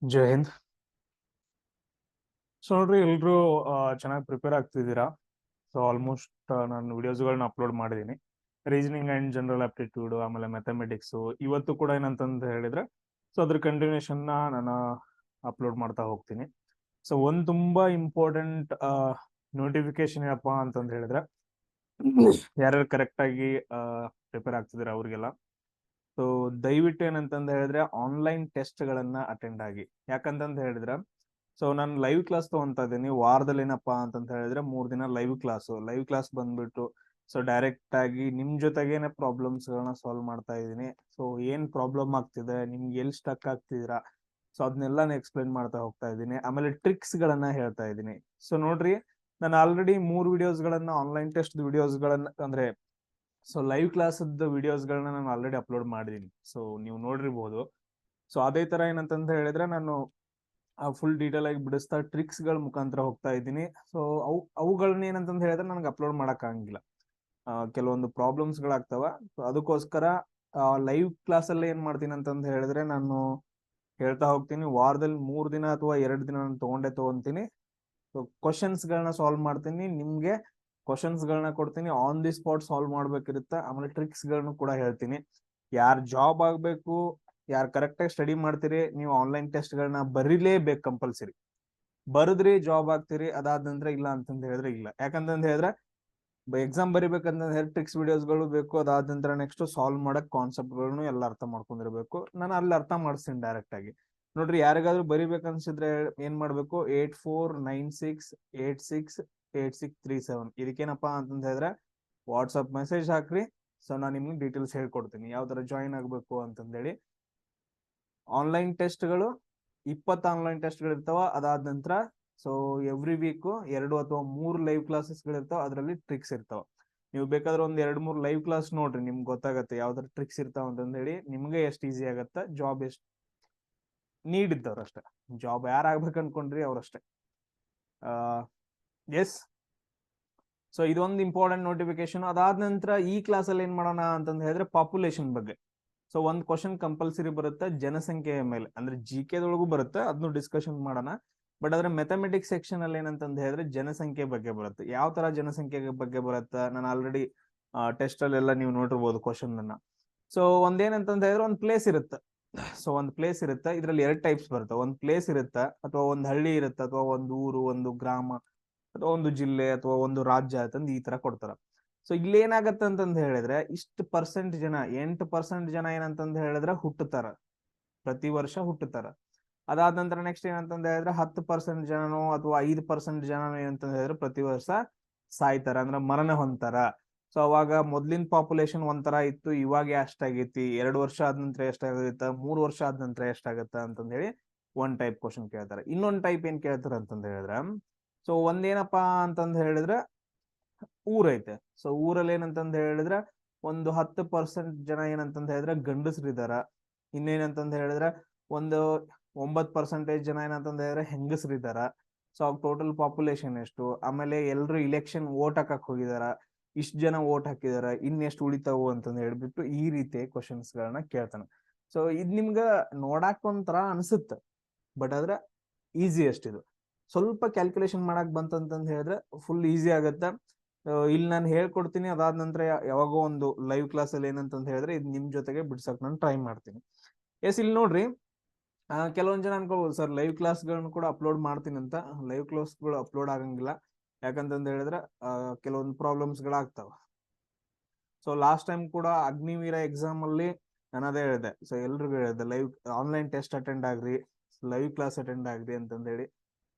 ಜೈ Hind. So ನೋಡ್ರಿ, ಎಲ್ರು ಚೆನ್ನಾಗಿ ಪ್ರಿಪೇರ್ ಆಗ್ತಿದ್ದೀರಾ. ಸೊ ಆಲ್ಮೋಸ್ಟ್ ನಾನು ವಿಡಿಯೋಸ್ಗಳನ್ನ ಅಪ್ಲೋಡ್ ಮಾಡಿದ್ದೀನಿ. ರೀಸನಿಂಗ್ ಅಂಡ್ ಜನರಲ್ ಆಪ್ಟಿಟ್ಯೂಡ್, ಆಮೇಲೆ ಮ್ಯಾಥಮೆಟಿಕ್ಸ್. ಇವತ್ತು ಕೂಡ ಏನಂತಂದು ಹೇಳಿದ್ರೆ, ಸೊ ಅದ್ರ ಕಂಟಿನ್ಯೂಷನ್ ನಾನು ಅಪ್ಲೋಡ್ ಮಾಡ್ತಾ ಹೋಗ್ತೀನಿ. ಸೊ ಒಂದು ತುಂಬಾ ಇಂಪಾರ್ಟೆಂಟ್ ನೋಟಿಫಿಕೇಶನ್ ಏನಪ್ಪಾ ಅಂತಂದು ಹೇಳಿದ್ರೆ, ಯಾರ್ಯಾರು ಕರೆಕ್ಟ್ ಆಗಿ ಪ್ರಿಪೇರ್ ಆಗ್ತಿದ್ದೀರಾ ಅವ್ರಿಗೆಲ್ಲ. ಸೊ ದಯವಿಟ್ಟು ಏನಂತಂದು ಹೇಳಿದ್ರೆ ಆನ್ಲೈನ್ ಟೆಸ್ಟ್ ಗಳನ್ನ ಅಟೆಂಡ್ ಆಗಿ. ಯಾಕಂತಂದು ಹೇಳಿದ್ರೆ, ಸೊ ನಾನು ಲೈವ್ ಕ್ಲಾಸ್ ತಗೊಂತಾ ಇದ್ದೀನಿ ವಾರದಲ್ಲಿ. ಏನಪ್ಪಾ ಅಂತಂತ ಹೇಳಿದ್ರೆ 3 ದಿನ ಲೈವ್ ಕ್ಲಾಸ್ ಬಂದ್ಬಿಟ್ಟು, ಸೊ ಡೈರೆಕ್ಟ್ ಆಗಿ ನಿಮ್ ಜೊತೆಗೇನೆ ಪ್ರಾಬ್ಲಮ್ಸ್ ಗಳನ್ನ ಸಾಲ್ವ್ ಮಾಡ್ತಾ ಇದ್ದೀನಿ. ಸೊ ಏನ್ ಪ್ರಾಬ್ಲಮ್ ಆಗ್ತಿದೆ, ನಿಮ್ಗೆ ಎಲ್ಲಿ ಸ್ಟಕ್ ಆಗ್ತಿದ್ದೀರಾ, ಸೊ ಅದನ್ನೆಲ್ಲ ಎಕ್ಸ್ಪ್ಲೈನ್ ಮಾಡ್ತಾ ಹೋಗ್ತಾ ಇದ್ದೀನಿ. ಆಮೇಲೆ ಟ್ರಿಕ್ಸ್ ಗಳನ್ನ ಹೇಳ್ತಾ ಇದ್ದೀನಿ. ಸೊ ನೋಡ್ರಿ, ನಾನು ಆಲ್ರೆಡಿ 3 ವಿಡಿಯೋಸ್ ಗಳನ್ನ, ಆನ್ಲೈನ್ ಟೆಸ್ಟ್ ವಿಡಿಯೋಸ್ ಗಳನ್ನ, ಅಂದ್ರೆ ಸೊ ಲೈವ್ ಕ್ಲಾಸ್ ವಿಡಿಯೋಸ್ ಗಳನ್ನ ನಾನು ಆಲ್ರೆಡಿ ಅಪ್ಲೋಡ್ ಮಾಡಿದೀನಿ. ಸೊ ನೀವು ನೋಡಿರ್ಬೋದು. ಸೊ ಅದೇ ತರ ಏನಂತಂತ ಹೇಳಿದ್ರೆ, ನಾನು ಫುಲ್ ಡೀಟೇಲ್ ಆಗಿ ಬಿಡಿಸ್ತಾ ಟ್ರಿಕ್ಸ್ ಗಳ ಮುಖಾಂತರ ಹೋಗ್ತಾ ಇದ್ದೀನಿ. ಸೊ ಅವುಗಳನ್ನ ಏನಂತಂತ ಹೇಳಿದ್ರೆ ನನಗೆ ಅಪ್ಲೋಡ್ ಮಾಡಕ್ ಆಗಂಗಿಲ್ಲ. ಕೆಲವೊಂದು ಪ್ರಾಬ್ಲಮ್ಸ್ ಗಳಾಗ್ತಾವ. ಸೊ ಅದಕ್ಕೋಸ್ಕರ ಲೈವ್ ಕ್ಲಾಸ್ ಅಲ್ಲಿ ಏನ್ ಮಾಡ್ತೀನಿ ಅಂತಂದ ಹೇಳಿದ್ರೆ, ನಾನು ಹೇಳ್ತಾ ಹೋಗ್ತೀನಿ. ವಾರದಲ್ಲಿ 3 ದಿನ ಅಥವಾ 2 ದಿನ ನಾನು ತಗೊಂತೀನಿ. ಸೊ ಕ್ವಶನ್ಸ್ ಗಳನ್ನ ಸಾಲ್ವ್ ಮಾಡ್ತೀನಿ. ನಿಮ್ಗೆ ಕ್ವಶನ್ಸ್ ಗಳನ್ನ ಕೊಡ್ತೀನಿ, ಆನ್ ದಿ ಸ್ಪಾಟ್ ಸಾಲ್ವ್ ಮಾಡ್ಬೇಕಿರುತ್ತೆ. ಆಮೇಲೆ ಟ್ರಿಕ್ಸ್ ಗಳನ್ನ ಕೂಡ ಹೇಳ್ತೀನಿ. ಯಾರ್ ಜಾಬ್ ಆಗ್ಬೇಕು, ಯಾರು ಕರೆಕ್ಟ್ ಆಗಿ ಸ್ಟಡಿ ಮಾಡ್ತೀರಿ, ನೀವು ಆನ್ಲೈನ್ ಟೆಸ್ಟ್ ಗಳನ್ನ ಬರೀಲೇಬೇಕು ಕಂಪಲ್ಸರಿ. ಬರದ್ರಿ ಜಾಬ್ ಆಗ್ತೀರಿ, ಅದಾದ ನಂತರ ಇಲ್ಲ ಅಂತಂದ ಹೇಳಿದ್ರೆ ಇಲ್ಲ. ಯಾಕಂತಂದ ಹೇಳಿದ್ರೆ ಎಕ್ಸಾಮ್ ಬರಿಬೇಕಂತ ಹೇಳಿದ್ರೆ ಟ್ರಿಕ್ಸ್ ವಿಡಿಯೋಸ್ಗಳು ಬೇಕು. ಅದಾದ ನಂತರ ನೆಕ್ಸ್ಟ್ ಸಾಲ್ವ್ ಮಾಡಕ್ ಕಾನ್ಸೆಪ್ಟ್ ಗಳನ್ನು ಎಲ್ಲ ಅರ್ಥ ಮಾಡ್ಕೊಂಡಿರ್ಬೇಕು. ನಾನು ಅಲ್ಲಿ ಅರ್ಥ ಮಾಡಿಸ್ತೀನಿ ಡೈರೆಕ್ಟ್ ಆಗಿ. ನೋಡ್ರಿ, ಯಾರಿಗಾದ್ರೂ ಬರಿಬೇಕನ್ಸಿದ್ರೆ ಏನ್ ಮಾಡ್ಬೇಕು, 8496868637 ಇದಕ್ಕೇನಪ್ಪಾ ಅಂತಂದ ಹೇಳಿದ್ರೆ ವಾಟ್ಸಪ್ ಮೆಸೇಜ್ ಹಾಕ್ರಿ. ಸೊ ನಾನು ನಿಮ್ಗೆ ಡೀಟೇಲ್ಸ್ ಹೇಳ್ಕೊಡ್ತೀನಿ ಯಾವ ತರ ಜಾಯಿನ್ ಆಗ್ಬೇಕು ಅಂತಂದೇಳಿ. ಆನ್ಲೈನ್ ಟೆಸ್ಟ್ಗಳು 20 ಆನ್ಲೈನ್ ಟೆಸ್ಟ್ಗಳು ಇರ್ತಾವ. ಅದಾದ ನಂತರ ಸೊ ಎವ್ರಿ ವೀಕ್ 2 ಅಥವಾ 3 ಲೈವ್ ಕ್ಲಾಸಸ್ ಗಳಿರ್ತಾವ. ಅದರಲ್ಲಿ ಟ್ರಿಕ್ಸ್ ಇರ್ತಾವ. ನೀವು ಬೇಕಾದ್ರೆ ಒಂದ್ 2-3 ಲೈವ್ ಕ್ಲಾಸ್ ನೋಡ್ರಿ, ನಿಮ್ಗೆ ಗೊತ್ತಾಗತ್ತೆ ಯಾವ್ದಾರ ಟ್ರಿಕ್ಸ್ ಇರ್ತಾವ ಅಂತಂದ ಹೇಳಿ. ನಿಮ್ಗೆ ಎಷ್ಟು ಈಸಿ ಆಗತ್ತ, ಜಾಬ್ ಎಷ್ಟು ನೀಡ್ ಇದ್ದವ್ರು ಅಷ್ಟೇ. ಜಾಬ್ ಯಾರು ಆಗ್ಬೇಕು ಅನ್ಕೊಂಡ್ರಿ ಅವ್ರಷ್ಟೇ. ಎಸ್. ಸೊ ಇದೊಂದು ಇಂಪಾರ್ಟೆಂಟ್ ನೋಟಿಫಿಕೇಶನ್. ಅದಾದ ನಂತರ ಈ ಕ್ಲಾಸ್ ಅಲ್ಲಿ ಏನ್ ಮಾಡೋಣ ಅಂತಂದ ಹೇಳಿದ್ರೆ ಪಾಪ್ಯುಲೇಷನ್ ಬಗ್ಗೆ. ಸೊ ಒಂದ್ ಕ್ವಶನ್ ಕಂಪಲ್ಸರಿ ಬರುತ್ತೆ ಜನಸಂಖ್ಯೆಯ ಮೇಲೆ, ಅಂದ್ರೆ GK ಬರುತ್ತೆ. ಅದನ್ನು ಡಿಸ್ಕಷನ್ ಮಾಡೋಣ. ಬಟ್ ಆದ್ರೆ ಮೆಥಮೆಟಿಕ್ಸ್ ಸೆಕ್ಷನ್ ಅಲ್ಲಿ ಏನಂತಂದ ಹೇಳಿದ್ರೆ ಜನಸಂಖ್ಯೆ ಬಗ್ಗೆ ಬರುತ್ತೆ. ಯಾವ ತರ ಜನಸಂಖ್ಯೆ ಬಗ್ಗೆ ಬರುತ್ತೆ, ನಾನು ಆಲ್ರೆಡಿ ಟೆಸ್ಟ್ ಅಲ್ಲೆಲ್ಲ ನೀವು ನೋಡಿರ್ಬೋದು ಕ್ವಶನ್ ಅನ್ನ. ಸೊ ಒಂದೇನಂತಂದ ಹೇಳಿದ್ರೆ ಒಂದ್ ಪ್ಲೇಸ್ ಇರುತ್ತೆ. ಸೊ ಒಂದ್ ಪ್ಲೇಸ್ ಇರುತ್ತೆ, ಇದ್ರಲ್ಲಿ 2 ಟೈಪ್ಸ್ ಬರುತ್ತೆ. ಒಂದ್ ಪ್ಲೇಸ್ ಇರುತ್ತೆ, ಅಥವಾ ಒಂದ್ ಹಳ್ಳಿ ಇರುತ್ತೆ, ಅಥವಾ ಒಂದು ಊರು, ಒಂದು ಗ್ರಾಮ, ಅಥವಾ ಒಂದು ಜಿಲ್ಲೆ, ಅಥವಾ ಒಂದು ರಾಜ್ಯ ಅಂತಂದು ಈ ತರ ಕೊಡ್ತಾರ. ಸೊ ಇಲ್ಲಿ ಏನಾಗತ್ತೆ ಅಂತಂದ ಹೇಳಿದ್ರೆ, ಇಷ್ಟು ಪರ್ಸೆಂಟ್ ಜನ, 8% ಜನ ಏನಂತಂದ ಹೇಳಿದ್ರೆ ಹುಟ್ಟುತ್ತಾರ, ಪ್ರತಿ ವರ್ಷ ಹುಟ್ಟುತ್ತಾರ. ಅದಾದ ನಂತರ ನೆಕ್ಸ್ಟ್ ಏನಂತಂದ ಹೇಳಿದ್ರೆ 10% ಜನನೋ ಅಥವಾ 5% ಜನನೋ ಏನಂತಂದ ಹೇಳಿದ್ರೆ ಪ್ರತಿ ವರ್ಷ ಸಾಯ್ತಾರ, ಅಂದ್ರೆ ಮರಣ ಹೊಂತಾರ. ಸೊ ಅವಾಗ ಮೊದ್ಲಿನ ಪಾಪ್ಯುಲೇಷನ್ ಒಂಥರ ಇತ್ತು, ಇವಾಗ ಎಷ್ಟಾಗೈತಿ, 2 ವರ್ಷ ಆದ ನಂತರ ಎಷ್ಟಾಗತ್ತ, 3 ವರ್ಷ ಆದ ನಂತರ ಎಷ್ಟಾಗತ್ತ ಅಂತಂದ ಹೇಳಿ ಒಂದ್ ಟೈಪ್ ಕ್ವಶನ್ ಕೇಳ್ತಾರೆ. ಇನ್ನೊಂದ್ ಟೈಪ್ ಏನ್ ಕೇಳ್ತಾರ ಅಂತಂದ ಹೇಳಿದ್ರೆ, ಸೊ ಒಂದೇನಪ್ಪಾ ಅಂತಂದ ಹೇಳಿದ್ರೆ ಊರೈತೆ. ಸೊ ಊರಲ್ಲಿ ಏನಂತಂದ ಹೇಳಿದ್ರೆ ಒಂದು 10% ಜನ ಏನಂತಂದ ಹೇಳಿದ್ರೆ ಗಂಡಸ್ರಿದಾರ. ಇನ್ನೇನಂತಂದ ಹೇಳಿದ್ರೆ ಒಂದು 9% ಜನ ಏನಂತಂದ ಹೇಳಿದ್ರೆ ಹೆಂಗಸ್ರಿದಾರ. ಸೊ ಟೋಟಲ್ ಪಾಪ್ಯುಲೇಷನ್ ಎಷ್ಟು, ಆಮೇಲೆ ಎಲ್ರು ಇಲೆಕ್ಷನ್ ವೋಟ್ ಹಾಕಕ್ ಹೋಗಿದಾರ, ಇಷ್ಟು ಜನ ವೋಟ್ ಹಾಕಿದಾರ, ಇನ್ನೆಷ್ಟು ಉಳಿತಾವು ಅಂತಂದ ಹೇಳ್ಬಿಟ್ಟು ಈ ರೀತಿ ಕ್ವಶನ್ಸ್ ಗಳನ್ನ ಕೇಳ್ತಾನ. ಸೊ ಇದ್ ನಿಮ್ಗ ನೋಡಾಕ್ ಒಂಥರ ಅನ್ಸುತ್ತೆ, ಬಟ್ ಆದ್ರೆ ಈಸಿ ಅಷ್ಟಿದು. ಸ್ವಲ್ಪ ಕ್ಯಾಲ್ಕುಲೇಷನ್ ಮಾಡಕ್ ಬಂತಂತಂದ ಹೇಳಿದ್ರೆ ಫುಲ್ ಈಸಿ ಆಗತ್ತೆ. ಇಲ್ಲಿ ನಾನು ಹೇಳ್ಕೊಡ್ತೀನಿ. ಅದಾದ ನಂತರ ಯಾವಾಗೋ ಒಂದು ಲೈವ್ ಕ್ಲಾಸ್ ಅಲ್ಲಿ ಏನಂತಂದ ಹೇಳಿದ್ರೆ ಇದು ನಿಮ್ ಜೊತೆಗೆ ಬಿಡ್ಸಕ್ ನಾನು ಟ್ರೈ ಮಾಡ್ತೀನಿ. ಎಸ್, ಇಲ್ಲಿ ನೋಡ್ರಿ, ಕೆಲವೊಂದ್ ಜನ ಅನ್ಕೋಬಹುದು ಸರ್ ಲೈವ್ ಕ್ಲಾಸ್ ಗಳನ್ನ ಕೂಡ ಅಪ್ಲೋಡ್ ಮಾಡ್ತೀನಿ ಅಂತ. ಲೈವ್ ಕ್ಲಾಸ್ ಗಳು ಅಪ್ಲೋಡ್ ಆಗಂಗಿಲ್ಲ. ಯಾಕಂತಂದ ಹೇಳಿದ್ರೆ ಕೆಲವೊಂದು ಪ್ರಾಬ್ಲಮ್ಸ್ ಗಳಾಗ್ತಾವ. ಸೊ ಲಾಸ್ಟ್ ಟೈಮ್ ಕೂಡ ಅಗ್ನಿವೀರ ಎಕ್ಸಾಮ್ ಅಲ್ಲಿ ನಾನು ಅದೇ ಹೇಳಿದೆ. ಸೊ ಎಲ್ರಿಗೂ ಹೇಳಿದೆ, ಲೈವ್ ಆನ್ಲೈನ್ ಟೆಸ್ಟ್ ಅಟೆಂಡ್ ಆಗ್ರಿ, ಲೈವ್ ಕ್ಲಾಸ್ ಅಟೆಂಡ್ ಆಗ್ರಿ ಅಂತಂದ ಹೇಳಿ.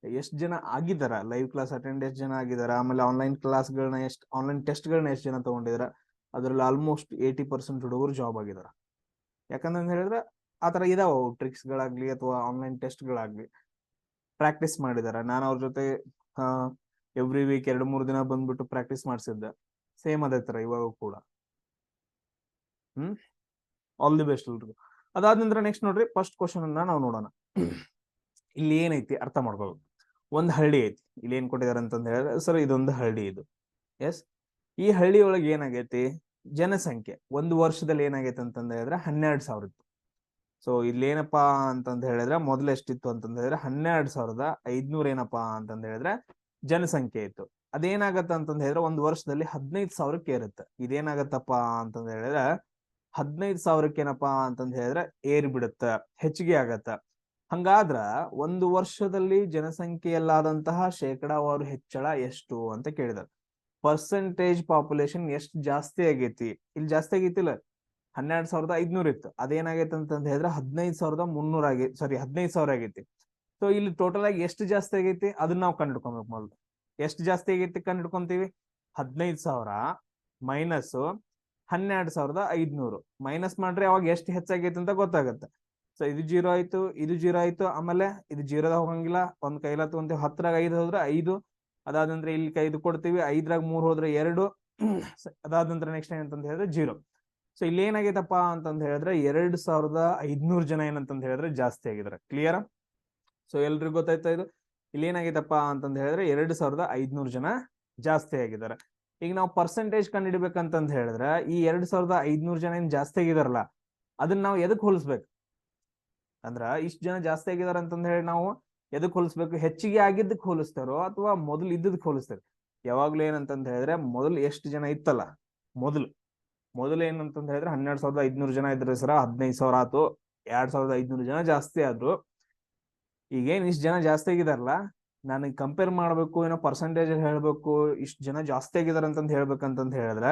ಎಷ್ಟು ಜನ ಆಗಿದಾರ ಲೈವ್ ಕ್ಲಾಸ್ ಅಟೆಂಡ್, ಎಷ್ಟು ಜನ ಆಗಿದಾರ, ಆಮೇಲೆ ಆನ್ಲೈನ್ ಕ್ಲಾಸ್ಗಳನ್ನ ಆನ್ಲೈನ್ ಟೆಸ್ಟ್ ಗಳನ್ನ ಎಷ್ಟು ಜನ ತಗೊಂಡಿದಾರ, ಅದ್ರಲ್ಲಿ ಆಲ್ಮೋಸ್ಟ್ 80% ಹುಡುಗರು ಜಾಬ್ ಆಗಿದಾರ. ಯಾಕಂತ ಹೇಳಿದ್ರೆ ಆತರ ಇದಾವ ಟ್ರಿಕ್ಸ್ ಗಳಾಗ್ಲಿ ಅಥವಾ ಆನ್ಲೈನ್ ಟೆಸ್ಟ್ ಗಳಾಗ್ಲಿ, ಪ್ರಾಕ್ಟೀಸ್ ಮಾಡಿದಾರ. ನಾನು ಅವ್ರ ಜೊತೆ ಎವ್ರಿ ವೀಕ್ 2-3 ದಿನ ಬಂದ್ಬಿಟ್ಟು ಪ್ರಾಕ್ಟೀಸ್ ಮಾಡಿಸಿದ್ದೆ. ಸೇಮ್ ಅದೇ ತರ ಇವಾಗ ಕೂಡ. ಆಲ್ ದಿ ಬೆಸ್ಟ್ ಎಲ್ರಿಗೂ. ಅದಾದ ನಂತರ ನೆಕ್ಸ್ಟ್ ನೋಡ್ರಿ, ಫಸ್ಟ್ ಕ್ವಶನ್ ಅನ್ನ ನಾವು ನೋಡೋಣ. ಇಲ್ಲಿ ಏನೈತಿ ಅರ್ಥ ಮಾಡ್ಕೋಬೇಕು. ಒಂದ್ ಹಳ್ಳಿ ಐತಿ. ಇಲ್ಲಿ ಏನ್ ಕೊಟ್ಟಿದಾರೆ ಅಂತಂದ ಹೇಳಿದ್ರೆ, ಸರ್ ಇದೊಂದು ಹಳ್ಳಿ ಇದು. ಎಸ್, ಈ ಹಳ್ಳಿ ಒಳಗೆ ಏನಾಗೈತಿ, ಜನಸಂಖ್ಯೆ ಒಂದು ವರ್ಷದಲ್ಲಿ ಏನಾಗೈತೆ ಅಂತಂದ ಹೇಳಿದ್ರೆ 12,000 ಇತ್ತು. ಸೊ ಇಲ್ಲೇನಪ್ಪಾ ಅಂತಂದ್ ಹೇಳಿದ್ರೆ ಮೊದ್ಲು ಎಷ್ಟಿತ್ತು ಅಂತಂದ್ ಹೇಳಿದ್ರೆ 12,500 ಏನಪ್ಪಾ ಅಂತಂದ್ ಹೇಳಿದ್ರೆ ಜನಸಂಖ್ಯೆ ಇತ್ತು. ಅದೇನಾಗತ್ತ ಅಂತಂದ್ ಹೇಳಿದ್ರೆ ಒಂದು ವರ್ಷದಲ್ಲಿ 15,000ಕ್ಕೆ ಏರುತ್ತೆ. ಇದೇನಾಗತ್ತಪ್ಪ ಅಂತಂದ್ ಹೇಳಿದ್ರೆ 15,000ಕ್ಕೆ ಏನಪ್ಪಾ ಅಂತಂದ್ ಹೇಳಿದ್ರೆ ಏರಿ ಬಿಡುತ್ತ, ಹೆಚ್ಚಿಗೆ ಆಗತ್ತ. ಹಂಗಾದ್ರ ಒಂದು ವರ್ಷದಲ್ಲಿ ಜನಸಂಖ್ಯೆಯಲ್ಲಾದಂತಹ ಶೇಕಡಾವಾರು ಹೆಚ್ಚಳ ಎಷ್ಟು ಅಂತ ಕೇಳಿದಾರೆ. ಪರ್ಸೆಂಟೇಜ್ ಪಾಪ್ಯುಲೇಷನ್ ಎಷ್ಟು ಜಾಸ್ತಿ ಆಗೈತಿ, ಇಲ್ಲಿ ಜಾಸ್ತಿ ಆಗೈತಿಲ್ಲ, 12,500 ಇತ್ತು, ಅದೇನಾಗೈತೆ ಅಂತಂದ್ ಹೇಳಿದ್ರೆ 15,300 ಆಗೈತಿ, ಸಾರಿ 15,000 ಆಗೈತಿ. ಸೊ ಇಲ್ಲಿ ಟೋಟಲ್ ಆಗಿ ಎಷ್ಟು ಜಾಸ್ತಿ ಆಗೈತಿ ಅದನ್ನ ನಾವು ಕಂಡುಹಿಡ್ಕೊಬೇಕು. ಮೊದಲು ಎಷ್ಟು ಜಾಸ್ತಿ ಆಗೈತಿ ಕಂಡುಹಿಡ್ಕೊಂತೀವಿ. 15,000 ಮೈನಸ್ 12,500 ಮೈನಸ್ ಮಾಡ್ರೆ ಅವಾಗ ಎಷ್ಟು ಹೆಚ್ಚಾಗೈತಿ ಅಂತ ಗೊತ್ತಾಗತ್ತೆ. ಸೊ ಇದು 0 ಆಯ್ತು, ಇದು 0 ಆಯ್ತು, ಆಮೇಲೆ ಇದು 0ದಾಗ ಹೋಗಂಗಿಲ್ಲ, ಒಂದ್ ಕೈಲ ತಗೊಂತೀವಿ. 10ರಾಗ 5 ಹೋದ್ರೆ 5, ಅದಾದ ನಂತರ ಇಲ್ಲಿ 5 ಕೊಡ್ತೀವಿ, 5ರಾಗ 3 ಹೋದ್ರೆ 2, ಅದಾದ ನಂತರ ನೆಕ್ಸ್ಟ್ ಏನಂತಂದ್ ಹೇಳಿದ್ರೆ 0. ಸೊ ಇಲ್ಲಿ ಏನಾಗೈತಪ್ಪ ಅಂತಂದ್ ಹೇಳಿದ್ರೆ 2,500 ಜನ ಏನಂತಂದ್ ಹೇಳಿದ್ರೆ ಜಾಸ್ತಿ ಆಗಿದ್ದಾರೆ. ಕ್ಲಿಯರ್? ಸೊ ಎಲ್ರಿಗೂ ಗೊತ್ತಾಯ್ತಾ ಇದು? ಇಲ್ಲಿ ಏನಾಗೈತಪ್ಪ ಅಂತಂದ್ ಹೇಳಿದ್ರೆ 2,500 ಜನ ಜಾಸ್ತಿ ಆಗಿದ್ದಾರೆ. ಈಗ ನಾವು ಪರ್ಸೆಂಟೇಜ್ ಕಂಡುಹಿಡ್ಬೇಕಂತಂದ್ ಹೇಳಿದ್ರೆ ಈ 2,500 ಜನ ಏನ್ ಜಾಸ್ತಿ ಆಗಿದಾರಲ್ಲ ಅದನ್ನ ನಾವು ಎದಕ್ ಹೋಲಿಸ್ಬೇಕು ಅಂದ್ರ, ಇಷ್ಟು ಜನ ಜಾಸ್ತಿ ಆಗಿದಾರ ಅಂತಂದ್ ಹೇಳಿ ನಾವು ಎದಕ್ ಹೋಲಿಸ್ಬೇಕು? ಹೆಚ್ಚಿಗೆ ಆಗಿದ್ದಕ್ಕೆ ಹೋಲಿಸ್ತಾರೋ ಅಥವಾ ಮೊದಲು ಇದ್ದದಕ್ಕೆ ಹೋಲಿಸ್ತಾರೆ? ಯಾವಾಗ್ಲೂ ಏನಂತಂದ್ ಹೇಳಿದ್ರೆ ಮೊದಲು ಎಷ್ಟು ಜನ ಇತ್ತಲ್ಲ, ಮೊದಲು ಏನಂತಂದ್ ಹೇಳಿದ್ರೆ 12,500 ಜನ ಇದ್ರೆ ಸರ 15,000 ಆತು, 2,500 ಜನ ಜಾಸ್ತಿ ಆದ್ರು. ಈಗೇನ್ ಇಷ್ಟು ಜನ ಜಾಸ್ತಿ ಆಗಿದಾರಲ್ಲ, ನನಗೆ ಕಂಪೇರ್ ಮಾಡ್ಬೇಕು, ಏನೋ ಪರ್ಸೆಂಟೇಜ್ ಹೇಳ್ಬೇಕು, ಇಷ್ಟು ಜನ ಜಾಸ್ತಿ ಆಗಿದಾರ ಅಂತಂದ್ ಹೇಳ್ಬೇಕಂತಂದ್ ಹೇಳಿದ್ರೆ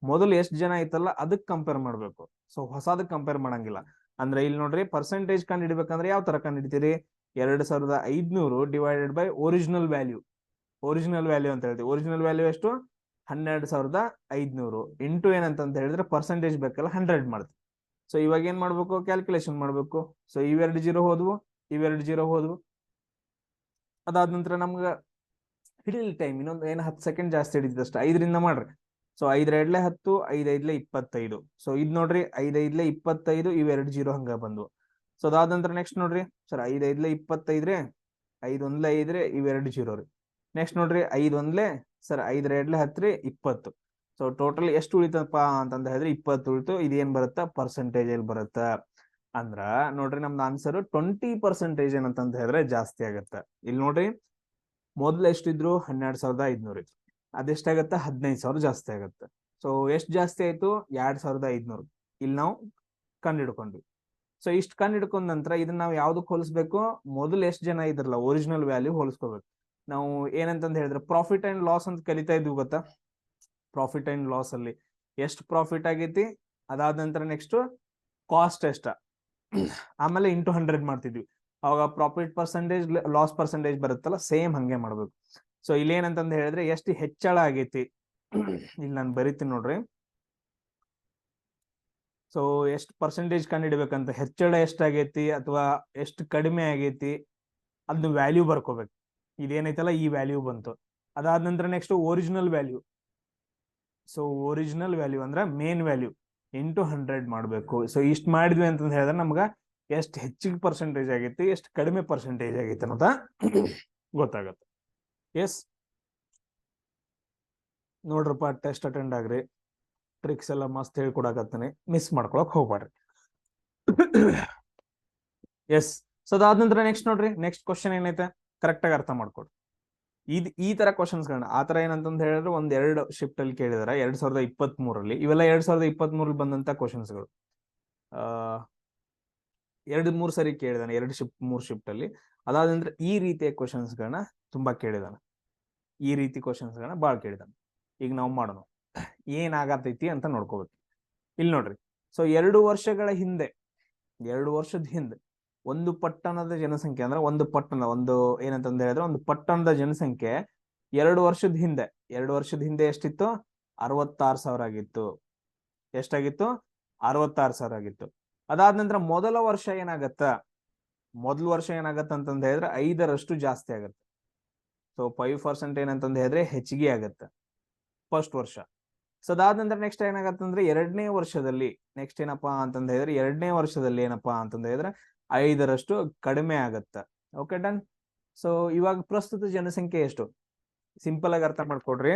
ಮೊದಲು ಎಷ್ಟು ಜನ ಐತಲ್ಲ ಅದಕ್ ಕಂಪೇರ್ ಮಾಡ್ಬೇಕು. ಸೊ ಹೊಸದಕ್ ಕಂಪೇರ್ ಮಾಡಂಗಿಲ್ಲ. ಅಂದ್ರೆ ಇಲ್ಲಿ ನೋಡ್ರಿ, ಪರ್ಸೆಂಟೇಜ್ ಕಂಡು ಹಿಡಿಬೇಕಂದ್ರೆ ಯಾವ ತರ ಕಂಡು ಹಿಡಿತೀರಿ? 2,500 ಡಿವೈಡೆಡ್ ಬೈ ಒರಿಜಿನಲ್ ವ್ಯಾಲ್ಯೂ ಅಂತ ಹೇಳ್ತೀವಿ. ಒರಿಜಿನಲ್ ವ್ಯಾಲ್ಯೂ ಎಷ್ಟು? 12,500 ಇಂಟು ಏನಂತಂತ ಹೇಳಿದ್ರೆ ಪರ್ಸೆಂಟೇಜ್ ಬೇಕಲ್ಲ 100 ಮಾಡ್ತೀವಿ. ಸೊ ಇವಾಗ ಏನ್ ಮಾಡ್ಬೇಕು? ಕ್ಯಾಲ್ಕುಲೇಷನ್ ಮಾಡ್ಬೇಕು. ಸೊ ಇವೆರಡು 0 ಹೋದ್ವು, ಇವೆರಡು 0 ಹೋದ್ವು. ಅದಾದ ನಂತರ ನಮ್ಗ ಹಿಡಿಲಿ ಟೈಮ್ ಇನ್ನೊಂದು ಏನು 10 ಸೆಕೆಂಡ್ ಜಾಸ್ತಿ ಹಿಡಿದಷ್ಟು 5ರಿಂದ ಮಾಡ್ರಿ. ಸೊ 5 10, 5 25. ಸೊ ಇದ್ ನೋಡ್ರಿ 5 25, ಇವೆರಡು 0 ಹಂಗ ಬಂದ್ವು. ಸೊ ಅದಾದ ನಂತರ ನೆಕ್ಸ್ಟ್ ನೋಡ್ರಿ ಸರ್ 5 25 5 5, ಇವೆರಡು 0 ರೀ. ನೆಕ್ಸ್ಟ್ ನೋಡ್ರಿ 5 ಸರ್ 5 10 20. ಸೊ ಟೋಟಲ್ ಎಷ್ಟು ಉಳಿತಪ್ಪ ಅಂತಂದ ಹೇಳಿದ್ರೆ 20 ಉಳಿತು. ಇದೇನ್ ಬರುತ್ತಾ? ಪರ್ಸೆಂಟೇಜ್ ಅಲ್ಲಿ ಬರುತ್ತ. ಅಂದ್ರ ನೋಡ್ರಿ ನಮ್ದು ಆನ್ಸರ್ 20% ಏನಂತಂದ ಹೇಳಿದ್ರೆ ಜಾಸ್ತಿ ಆಗತ್ತ. ಇಲ್ಲಿ ನೋಡ್ರಿ ಮೊದ್ಲು ಎಷ್ಟಿದ್ರು? 12,500 ಇತ್ತು, ಅದೆಷ್ಟಾಗತ್ತ? 15,000 ಜಾಸ್ತಿ ಆಗತ್ತೆ. ಸೊ ಎಷ್ಟು ಜಾಸ್ತಿ ಆಯ್ತು? 2,500. ಇಲ್ಲಿ ನಾವು ಕಂಡು ಹಿಡ್ಕೊಂಡ್ವಿ. ಸೊ ಇಷ್ಟು ಕಂಡು ಹಿಡ್ಕೊಂಡ ನಂತರ ಇದನ್ನ ನಾವು ಯಾವ್ದಕ್ ಹೋಲಿಸ್ಬೇಕು? ಮೊದಲು ಎಷ್ಟು ಜನ ಇದ್ರಲ್ಲ ಒರಿಜಿನಲ್ ವ್ಯಾಲ್ಯೂ ಹೋಲಿಸ್ಕೋಬೇಕು. ನಾವು ಏನಂತಂದ್ ಹೇಳಿದ್ರೆ ಪ್ರಾಫಿಟ್ ಅಂಡ್ ಲಾಸ್ ಅಂತ ಕಲಿತಾ ಇದ್ವಿ ಗೊತ್ತಾ? ಪ್ರಾಫಿಟ್ ಅಂಡ್ ಲಾಸ್ ಅಲ್ಲಿ ಎಷ್ಟು ಪ್ರಾಫಿಟ್ ಆಗೈತಿ, ಅದಾದ ನಂತರ ನೆಕ್ಸ್ಟ್ ಕಾಸ್ಟ್ ಎಷ್ಟ, ಆಮೇಲೆ ಇಂಟು 100 ಮಾಡ್ತಿದ್ವಿ. ಅವಾಗ ಪ್ರಾಫಿಟ್ ಪರ್ಸೆಂಟೇಜ್ ಲಾಸ್ ಪರ್ಸೆಂಟೇಜ್ ಬರುತ್ತಲ್ಲ, ಸೇಮ್ ಹಂಗೆ ಮಾಡ್ಬೇಕು. ಸೊ ಇಲ್ಲಿ ಏನಂತಂದ್ ಹೇಳಿದ್ರೆ ಎಷ್ಟು ಹೆಚ್ಚಳ ಆಗೈತಿ, ಇಲ್ಲಿ ನಾನು ಬರಿತೀನಿ ನೋಡ್ರಿ. ಸೊ ಎಷ್ಟು ಪರ್ಸೆಂಟೇಜ್ ಕಂಡು ಹಿಡಿಬೇಕಂತ, ಹೆಚ್ಚಳ ಎಷ್ಟಾಗೈತಿ ಅಥವಾ ಎಷ್ಟು ಕಡಿಮೆ ಆಗೈತಿ ಅದನ್ನ ವ್ಯಾಲ್ಯೂ ಬರ್ಕೋಬೇಕು. ಇದೇನೈತಲ್ಲ ಈ ವ್ಯಾಲ್ಯೂ ಬಂತು. ಅದಾದ ನಂತರ next original value. So original value ಅಂದ್ರೆ ಮೇನ್ ವ್ಯಾಲ್ಯೂ ಇಂಟು 100 ಮಾಡ್ಬೇಕು. ಸೊ ಇಷ್ಟು ಮಾಡಿದ್ವಿ ಅಂತಂದ್ ಹೇಳಿದ್ರೆ ನಮ್ಗ ಎಷ್ಟು ಹೆಚ್ಚಿಗೆ ಪರ್ಸೆಂಟೇಜ್ ಆಗೈತಿ, ಎಷ್ಟು ಕಡಿಮೆ ಪರ್ಸೆಂಟೇಜ್ ಆಗೈತಿ ಅನ್ನೋದ ಗೊತ್ತಾಗತ್ತೆ. ಎಸ್ ನೋಡ್ರಪ್ಪ, ಟೆಸ್ಟ್ ಅಟೆಂಡ್ ಆಗ್ರಿ, ಟ್ರಿಕ್ಸ್ ಎಲ್ಲ ಮಸ್ತ್ ಹೇಳ್ಕೊಡಕತ್ತಾನೆ, ಮಿಸ್ ಮಾಡ್ಕೊಳಕ್ ಹೋಗ್ಬಾರ್ರಿ. ಎಸ್. ಸೊ ಅದಾದ ನಂತರ ನೆಕ್ಸ್ಟ್ ನೋಡ್ರಿ, ನೆಕ್ಸ್ಟ್ ಕ್ವಶನ್ ಏನೈತೆ ಕರೆಕ್ಟ್ ಆಗಿ ಅರ್ಥ ಮಾಡ್ಕೊಡ್ರಿ. ಈ ತರ ಕ್ವಶನ್ಸ್ ಗಳನ್ನ ಆತರ ಏನಂತಂದ್ ಹೇಳಿದ್ರೆ 2 ಶಿಫ್ಟ್ ಅಲ್ಲಿ ಕೇಳಿದಾರೆ 2023 ಇವೆಲ್ಲ 2023 ಬಂದಂತ ಕ್ವಶನ್ಸ್ಗಳು. 2-3 ಸರಿ ಕೇಳಿದಾನೆ, 3 ಶಿಫ್ಟ್ ಅಲ್ಲಿ. ಅದಾದ ನಂತರ ಈ ರೀತಿಯ ಕ್ವಶನ್ಸ್ ಗಳನ್ನ ತುಂಬಾ ಕೇಳಿದಾನೆ, ಈ ರೀತಿ ಕ್ವಶನ್ಸ್ ಗಳನ್ನ ಬಾಳ್ ಕೇಳಿದಾನೆ. ಈಗ ನಾವು ಮಾಡೋಣ, ಏನಾಗತೈತಿ ಅಂತ ನೋಡ್ಕೋಬೇಕು. ಇಲ್ಲಿ ನೋಡ್ರಿ, ಸೊ 2 ವರ್ಷದ ಹಿಂದೆ ಒಂದು ಪಟ್ಟಣದ ಜನಸಂಖ್ಯೆ ಅಂದ್ರೆ ಒಂದು ಏನಂತಂದ ಹೇಳಿದ್ರೆ ಒಂದು ಪಟ್ಟಣದ ಜನಸಂಖ್ಯೆ 2 ವರ್ಷದ ಹಿಂದೆ ಎಷ್ಟಿತ್ತು? 66,000 ಆಗಿತ್ತು. ಎಷ್ಟಾಗಿತ್ತು? 66,000 ಆಗಿತ್ತು. ಅದಾದ ನಂತರ ಮೊದಲ ವರ್ಷ ಏನಾಗತ್ತ ಅಂತಂದ ಹೇಳಿದ್ರೆ 5ರಷ್ಟು ಜಾಸ್ತಿ ಆಗತ್ತೆ. ಸೊ 5% ಏನಂತಂದ ಹೇಳಿದ್ರೆ ಹೆಚ್ಚಿಗೆ ಆಗತ್ತೆ ಫಸ್ಟ್ ವರ್ಷ. ಸೊ ಅದಾದ ನಂತರ ನೆಕ್ಸ್ಟ್ ಏನಾಗತ್ತಂದ್ರೆ 2ನೇ ವರ್ಷದಲ್ಲಿ ನೆಕ್ಸ್ಟ್ ಏನಪ್ಪಾ ಅಂತಂದ ಹೇಳಿದ್ರೆ 2ನೇ ವರ್ಷದಲ್ಲಿ ಏನಪ್ಪಾ ಅಂತಂದ ಹೇಳಿದ್ರೆ 5ರಷ್ಟು ಕಡಿಮೆ ಆಗತ್ತ. Okay done. ಸೊ ಇವಾಗ ಪ್ರಸ್ತುತ ಜನಸಂಖ್ಯೆ ಎಷ್ಟು? ಸಿಂಪಲ್ ಆಗಿ ಅರ್ಥ ಮಾಡ್ಕೊಡ್ರಿ.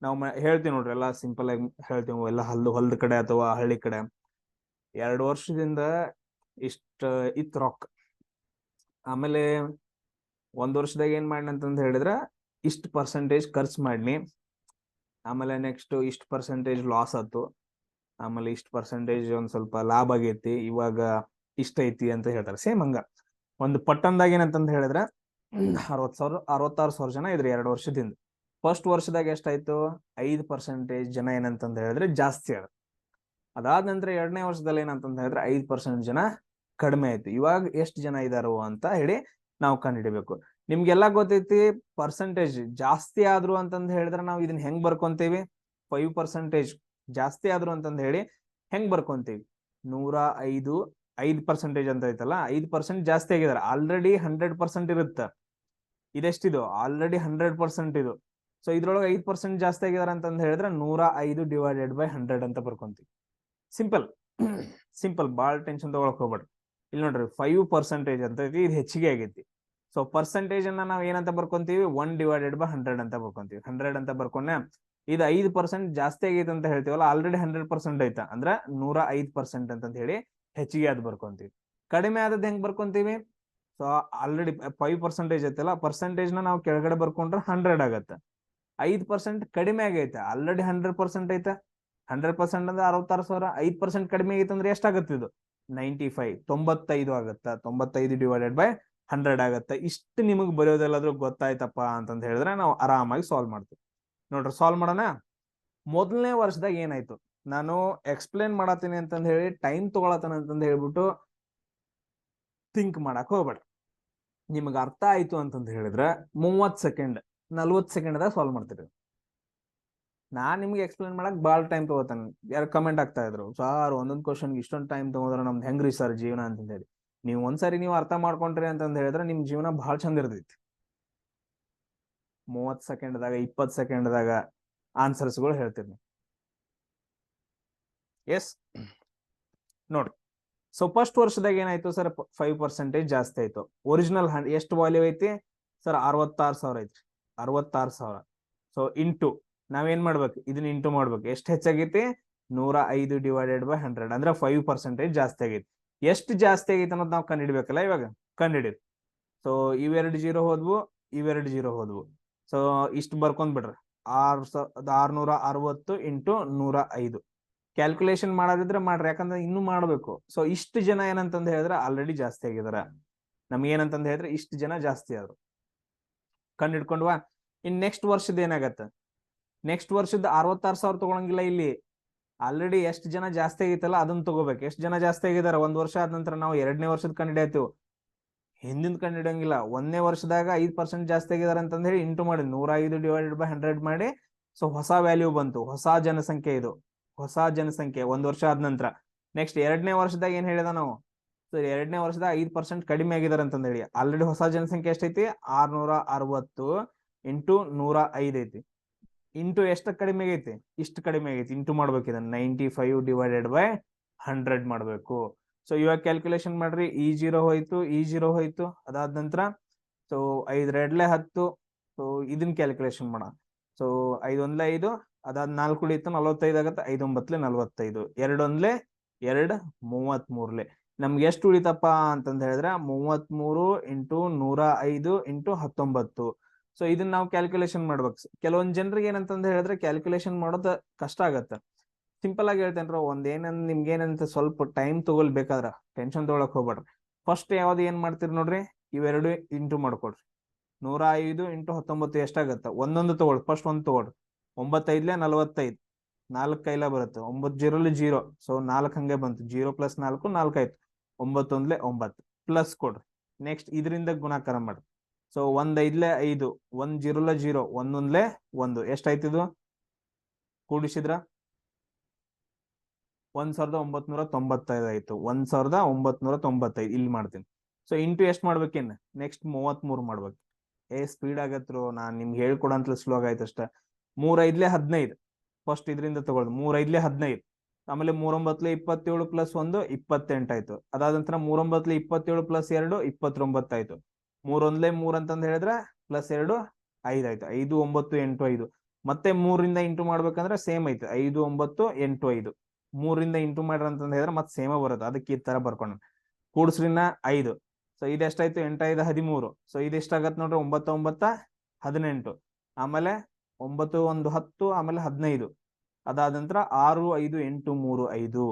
ನಾವು ಹೇಳ್ತೀವಿ ನೋಡ್ರಿ, ಎಲ್ಲ ಸಿಂಪಲ್ ಆಗಿ ಹೇಳ್ತೀವಿ, ಎಲ್ಲ ಹೊಲದ ಕಡೆ ಅಥವಾ ಹಳ್ಳಿ ಕಡೆ 2 ವರ್ಷದಿಂದ ಇಷ್ಟ ಇತ್ ರೊಕ್ಕ. ಆಮೇಲೆ ಒಂದ್ ವರ್ಷದಾಗ ಏನ್ ಮಾಡಿ ಅಂತಂದ್ ಹೇಳಿದ್ರ ಇಷ್ಟ ಪರ್ಸೆಂಟೇಜ್ ಖರ್ಚು ಮಾಡ್ನಿ, ಆಮೇಲೆ ನೆಕ್ಸ್ಟ್ ಇಷ್ಟ ಪರ್ಸೆಂಟೇಜ್ ಲಾಸ್ ಆಯ್ತು, ಆಮೇಲೆ ಇಷ್ಟ ಪರ್ಸೆಂಟೇಜ್ ಒಂದ್ ಸ್ವಲ್ಪ ಲಾಭ ಆಗೈತಿ, ಇವಾಗ ಇಷ್ಟ ಐತಿ ಅಂತ ಹೇಳ್ತಾರೆ. ಸೇಮ್ ಹಂಗ ಒಂದು ಪಟ್ಟಣದಾಗ ಏನಂತಂದ್ ಹೇಳಿದ್ರ 66,000 ಜನ ಇದ್ರಿ 2 ವರ್ಷದಿಂದ. ಫಸ್ಟ್ ವರ್ಷದಾಗ ಎಷ್ಟಾಯ್ತು 5% ಜನ ಏನಂತಂದ್ ಹೇಳಿದ್ರೆ ಜಾಸ್ತಿ ಆದ. ಅದಾದ ನಂತರ 2ನೇ ವರ್ಷದಲ್ಲಿ ಏನಂತಂದ್ ಹೇಳಿದ್ರೆ 5% ಜನ ಕಡಿಮೆ ಆಯ್ತು. ಇವಾಗ ಎಷ್ಟು ಜನ ಇದಾರು ಅಂತ ಹೇಳಿ ನಾವು ಕಂಡುಹಿಡಿಬೇಕು. ನಿಮ್ಗೆಲ್ಲ ಗೊತ್ತೈತಿ ಪರ್ಸೆಂಟೇಜ್ ಜಾಸ್ತಿ ಆದ್ರು ಅಂತಂದ್ ಹೇಳಿದ್ರೆ ನಾವು ಇದನ್ನ ಹೆಂಗ್ ಬರ್ಕೊಂತೀವಿ, 5% ಜಾಸ್ತಿ ಆದ್ರು ಅಂತಂದ್ ಹೇಳಿ ಹೆಂಗ್ ಬರ್ಕೊಂತೀವಿ, 5% ಅಂತ ಐತಲ್ಲ, 5% ಜಾಸ್ತಿ ಆಗಿದಾರೆ. ಆಲ್ರೆಡಿ 100% ಇರುತ್ತೆ. ಇದೆಷ್ಟಿದು ಆಲ್ರೆಡಿ 100% ಇದು. ಸೊ ಇದ್ರೊಳಗೆ 5% ಜಾಸ್ತಿ ಆಗಿದಾರೆ ಅಂತಂದ್ ಹೇಳಿದ್ರೆ 105/100 ಅಂತ ಬರ್ಕೊಂತೀವಿ. ಸಿಂಪಲ್ ಸಿಂಪಲ್, ಬಾಳ ಟೆನ್ಷನ್ ತಗೊಳಕ್ ಹೋಗ್ಬೇಡ್ರಿ. ಇಲ್ಲಿ ನೋಡ್ರಿ 5% ಅಂತ ಐತಿ, ಇದು ಹೆಚ್ಚಿಗೆ ಆಗೈತಿ. ಸೊ ಪರ್ಸೆಂಟೇಜ್ ಅನ್ನ ನಾವ್ ಏನಂತ ಬರ್ಕೊಂತೀವಿ, 1/100 ಅಂತ ಬರ್ಕೊಂತೀವಿ. 100 ಅಂತ ಬರ್ಕೊಂಡೆ. ಇದು 5% ಜಾಸ್ತಿ ಆಗೈತೆ ಅಂತ ಹೇಳ್ತೀವಲ್ಲ, ಆಲ್ರೆಡಿ 100% ಐತ ಅಂದ್ರ 105% ಅಂತ ಹೇಳಿ ಹೆಚ್ಚಿಗೆ ಅದ್ ಬರ್ಕೊಂತೀವಿ. ಕಡಿಮೆ ಆದದ್ ಹೆಂಗ್ ಬರ್ಕೊಂತೀವಿ, ಸೊ ಆಲ್ರೆಡಿ 5% ಐತಲ್ಲ, ಪರ್ಸೆಂಟೇಜ್ ನ ನಾವು ಕೆಳಗಡೆ ಬರ್ಕೊಂಡ್ರೆ 100 ಆಗತ್ತೆ. 5% ಕಡಿಮೆ ಆಗೈತೆ, ಆಲ್ರೆಡಿ 100% ಐತೆ. 100% ಅಂದ್ರೆ 66,000. 5% ಕಡಿಮೆ ಆಗೈತೆ ಅಂದ್ರೆ ಎಷ್ಟಾಗತ್ತೆ ಇದು, 95 ಆಗತ್ತ. 95/100 ಆಗತ್ತ. ಇಷ್ಟು ನಿಮಗ್ ಬರೆಯೋದೆಲ್ಲಾದ್ರೂ ಗೊತ್ತಾಯ್ತಪ್ಪ ಅಂತಂದ್ ಹೇಳಿದ್ರೆ ನಾವು ಆರಾಮಾಗಿ ಸಾಲ್ವ್ ಮಾಡ್ತೀವಿ. ನೋಡ್ರಿ ಸಾಲ್ವ್ ಮಾಡೋಣ. ಮೊದಲನೇ ವರ್ಷದಾಗ ಏನಾಯ್ತು, ನಾನು ಎಕ್ಸ್ಪ್ಲೇನ್ ಮಾಡತ್ತೀನಿ ಅಂತಂದ್ ಹೇಳಿ ಟೈಮ್ ತಗೊಳತನ ಅಂತಂದ್ ಹೇಳ್ಬಿಟ್ಟು ಥಿಂಕ್ ಮಾಡಕ್ ಹೋಗ್ಬೇಡ್ರಿ. ನಿಮಗ್ ಅರ್ಥ ಆಯ್ತು ಅಂತಂದ್ ಹೇಳಿದ್ರೆ 30 ಸೆಕೆಂಡ್ 40 ಸೆಕೆಂಡ್ದಾಗ ಸಾಲ್ವ್ ಮಾಡ್ತೀರಿ. ನಾನ್ ನಿಮ್ಗೆ ಎಕ್ಸ್ಪ್ಲೇನ್ ಮಾಡಕ್ ಬಾಳ ಟೈಮ್ ತಗೋತಾನೆ. ಯಾರು ಕಮೆಂಟ್ ಆಗ್ತಾ ಇದ್ರು, ಸಾರ್ ಒಂದೊಂದ್ ಕ್ವಶನ್ ಇಷ್ಟೊಂದು ಟೈಮ್ ತಗೋದ್ರೆ ನಮ್ದು ಹೆಂಗ್ರಿ ಸರ್ ಜೀವನ ಅಂತಂದ್ ಹೇಳಿ. ನೀವು ಒಂದ್ಸರಿ ನೀವು ಅರ್ಥ ಮಾಡ್ಕೊಂಡ್ರಿ ಅಂತಂದ್ ಹೇಳಿದ್ರೆ ನಿಮ್ ಜೀವನ ಬಹಳ ಚಂದ ಇರ್ತೈತಿ. 30 ಸೆಕೆಂಡ್ದಾಗ 20 ಸೆಕೆಂಡ್ದಾಗ ಆನ್ಸರ್ಸ್ಗಳು ಹೇಳ್ತೀನಿ. ಎಸ್ ನೋಡ್ರಿ. ಸೊ ಫಸ್ಟ್ ವರ್ಷದಾಗ ಏನಾಯ್ತು ಸರ್, 5% ಜಾಸ್ತಿ ಆಯ್ತು. ಒರಿಜಿನಲ್ ಎಷ್ಟು ವ್ಯಾಲ್ಯೂ ಐತಿ ಸರ್, 66,000 ಐತ್ರಿ. 66,000. ಸೊ ಇಂಟು ನಾವೇನ್ ಮಾಡ್ಬೇಕು, ಇದನ್ನ ಇಂಟು ಮಾಡ್ಬೇಕು. ಎಷ್ಟು ಹೆಚ್ಚಾಗೈತಿ, 105/100 ಅಂದ್ರೆ 5% ಜಾಸ್ತಿ ಆಗೈತಿ. ಎಷ್ಟು ಜಾಸ್ತಿ ಆಗೈತಿ ಅನ್ನೋದು ನಾವು ಕಂಡುಹಿಡ್ಬೇಕಲ್ಲ. ಇವಾಗ ಕಂಡುಹಿಡಿದು, ಸೊ ಇವೆರಡು 0 ಹೋದ್ವು, ಇವೆರಡು 0 ಹೋದ್ವು. ಸೊ ಇಷ್ಟು ಬರ್ಕೊಂಡ್ ಬಿಡ್ರಿ, 660 ಇಂಟು 105. ಕ್ಯಾಲ್ಕುಲೇಷನ್ ಮಾಡೋದಿದ್ರೆ ಮಾಡ್ರಿ, ಯಾಕಂದ್ರೆ ಇನ್ನೂ ಮಾಡ್ಬೇಕು. ಸೊ ಇಷ್ಟು ಜನ ಏನಂತಂದ್ ಹೇಳಿದ್ರೆ ಆಲ್ರೆಡಿ ಜಾಸ್ತಿ ಆಗಿದಾರ. ನಮ್ಗೆ ಏನಂತಂದ್ ಹೇಳಿದ್ರೆ ಇಷ್ಟು ಜನ ಜಾಸ್ತಿ ಆದ್ರು. ಕಂಡು ಹಿಡ್ಕೊಂಡ್ವಾ. ಇನ್ ನೆಕ್ಸ್ಟ್ ವರ್ಷದ ಏನಾಗತ್ತ, ನೆಕ್ಸ್ಟ್ ವರ್ಷದ 66,000 ತಗೊಳಂಗಿಲ್ಲ. ಇಲ್ಲಿ ಆಲ್ರೆಡಿ ಎಷ್ಟು ಜನ ಜಾಸ್ತಿ ಆಗೈತಲ್ಲ ಅದನ್ನ ತಗೋಬೇಕು. ಎಷ್ಟು ಜನ ಜಾಸ್ತಿ ಆಗಿದಾರ, ಒಂದ್ ವರ್ಷ ಆದ ನಂತರ ನಾವು 2ನೇ ವರ್ಷದ ಕಂಡು ಹಿಡಿಯತ್ತೀವಿ, ಹಿಂದಿನ ಕಂಡು ಹಿಡಿಯಂಗಿಲ್ಲ. 1ನೇ ವರ್ಷದಾಗ 5% ಜಾಸ್ತಿ ಆಗಿದಾರೆ ಅಂತಂದ್ ಹೇಳಿ ಇಂಟು ಮಾಡಿ 105/100 ಮಾಡಿ. ಸೊ ಹೊಸ ವ್ಯಾಲ್ಯೂ ಬಂತು, ಹೊಸ ಜನಸಂಖ್ಯೆ ಇದು, ಹೊಸ ಜನಸಂಖ್ಯೆ 1 ವರ್ಷ ಆದ ನಂತರ. ನೆಕ್ಸ್ಟ್ 2ನೇ ವರ್ಷದಾಗ ಏನ್ ಹೇಳಿದ ನಾವು, ಸೊ 2ನೇ ವರ್ಷದಾಗ 5% ಕಡಿಮೆ ಆಗಿದಾರೆ ಅಂತಂದ್ ಹೇಳಿ. ಆಲ್ರೆಡಿ ಹೊಸ ಜನಸಂಖ್ಯೆ ಎಷ್ಟೈತಿ, 660 ಇಂಟು 105 ಐತಿ. ಇಂಟು ಎಷ್ಟು ಕಡಿಮೆ ಆಗೈತಿ, ಇಷ್ಟು ಕಡಿಮೆ ಆಗೈತಿ. ಇಂಟು ಮಾಡ್ಬೇಕಿದೆ 95/100 ಮಾಡ್ಬೇಕು. ಸೊ ಇವಾಗ ಕ್ಯಾಲ್ಕುಲೇಷನ್ ಮಾಡ್ರಿ. ಈ 0 ಹೋಯ್ತು, ಈ 0 ಹೋಯ್ತು. ಅದಾದ ನಂತರ ಸೊ 5 2 10. ಸೊ ಇದನ್ನ ಕ್ಯಾಲ್ಕುಲೇಷನ್ ಮಾಡ. ಸೊ 5 1 5, ಅದಾದ 4 ಉಳಿತು 45 ಆಗತ್ತೆ. 5 9 45, 2 1 2 33. ನಮ್ಗೆ ಎಷ್ಟು ಉಳಿತಪ್ಪ ಅಂತಂದ್ ಹೇಳಿದ್ರೆ 33 ಇಂಟು 105 ಇಂಟು 19. ಸೊ ಇದನ್ನ ನಾವು ಕ್ಯಾಲ್ಕುಲೇಷನ್ ಮಾಡ್ಬೇಕು. ಕೆಲವೊಂದ್ ಜನರಿಗೆ ಏನಂತಂದ್ ಹೇಳಿದ್ರೆ ಕ್ಯಾಲ್ಕುಲೇಷನ್ ಮಾಡೋದು ಕಷ್ಟ ಆಗತ್ತೆ. ಸಿಂಪಲ್ ಆಗಿ ಹೇಳ್ತೇನ್ರ, ನಿಮ್ಗೆ ಏನಂತ ಸ್ವಲ್ಪ ಟೈಮ್ ತಗೊಳ್ಬೇಕಾದ್ರ ಟೆನ್ಷನ್ ತಗೊಳಕ್ ಹೋಗ್ಬೇಡ್ರಿ. ಫಸ್ಟ್ ಯಾವ್ದು ಏನ್ ಮಾಡ್ತೀರಿ ನೋಡ್ರಿ, ಇವೆರಡು ಇಂಟು ಮಾಡ್ಕೊಡ್ರಿ. 105 ಇಂಟು 19 ಎಷ್ಟಾಗತ್ತ, ಒಂದೊಂದು ತಗೊಳ್ರಿ. ಫಸ್ಟ್ ಒಂದು ತಗೊಳ್ರಿ. 9 5 45, 4 ಕೈಲ ಬರುತ್ತೆ. 9 0 0. ಸೊ 4 ಹಂಗೆ ಬಂತು. 0 + 4 4 ಆಯ್ತು. 9 1 9 ಪ್ಲಸ್ ಕೊಡ್ರಿ. ನೆಕ್ಸ್ಟ್ ಇದರಿಂದ ಗುಣಾಕಾರ ಮಾಡ್ರಿ. ಸೊ 1 5 5, 1 0 0, 1 1 1. ಎಷ್ಟಾಯ್ತಿದು ಕೂಡಿಸಿದ್ರ 1995 ಆಯ್ತು. 1995 ಇಲ್ಲಿ ಮಾಡ್ತೀನಿ. ಸೊ ಇಂಟು ಎಷ್ಟು ಮಾಡ್ಬೇಕೇನ್, ನೆಕ್ಸ್ಟ್ 33 ಮಾಡ್ಬೇಕು. ಸ್ಪೀಡ್ ಆಗತ್ರು, ನಾನ್ ನಿಮ್ಗೆ ಹೇಳ್ಕೊಡಂತ ಸ್ಲೋ ಆಯ್ತು ಅಷ್ಟ. 3 5 15. ಫಸ್ಟ್ ಇದರಿಂದ ತಗೊಳ್ದು 3 5 15. ಆಮೇಲೆ 3 9 27 ಪ್ಲಸ್ 1 28 ಆಯ್ತು. ಅದಾದ ನಂತರ 3 9 27 ಪ್ಲಸ್ 2 29 ಆಯ್ತು. 3 1 3 ಅಂತಂದ್ ಹೇಳಿದ್ರೆ ಪ್ಲಸ್ 2 5 ಆಯ್ತು. 5 9 8 5. ಮತ್ತೆ 3ರಿಂದ ಇಂಟು ಮಾಡ್ಬೇಕಂದ್ರೆ ಸೇಮ್ ಐತೆ. 5 9 8 5. 3ರಿಂದ ಇಂಟು ಮಾಡ್ರಿ ಅಂತಂದ್ ಹೇಳಿದ್ರೆ ಮತ್ತೆ ಸೇಮ ಬರುತ್ತೆ. ಅದಕ್ಕೆ ಈ ತರ ಬರ್ಕೊಂಡ ಕೂಡ್ಸ್ರಿನ 5. ಸೊ ಇದೆಷ್ಟಾಯ್ತು 8 5 13. ಸೊ ಇದೆಷ್ಟಾಗತ್ತೆ ನೋಡ್ರಿ 9 9 18. ಆಮೇಲೆ 9 1 10 ಆಮೇಲೆ 15. ಅದಾದ ನಂತರ 6 5 8 3 5.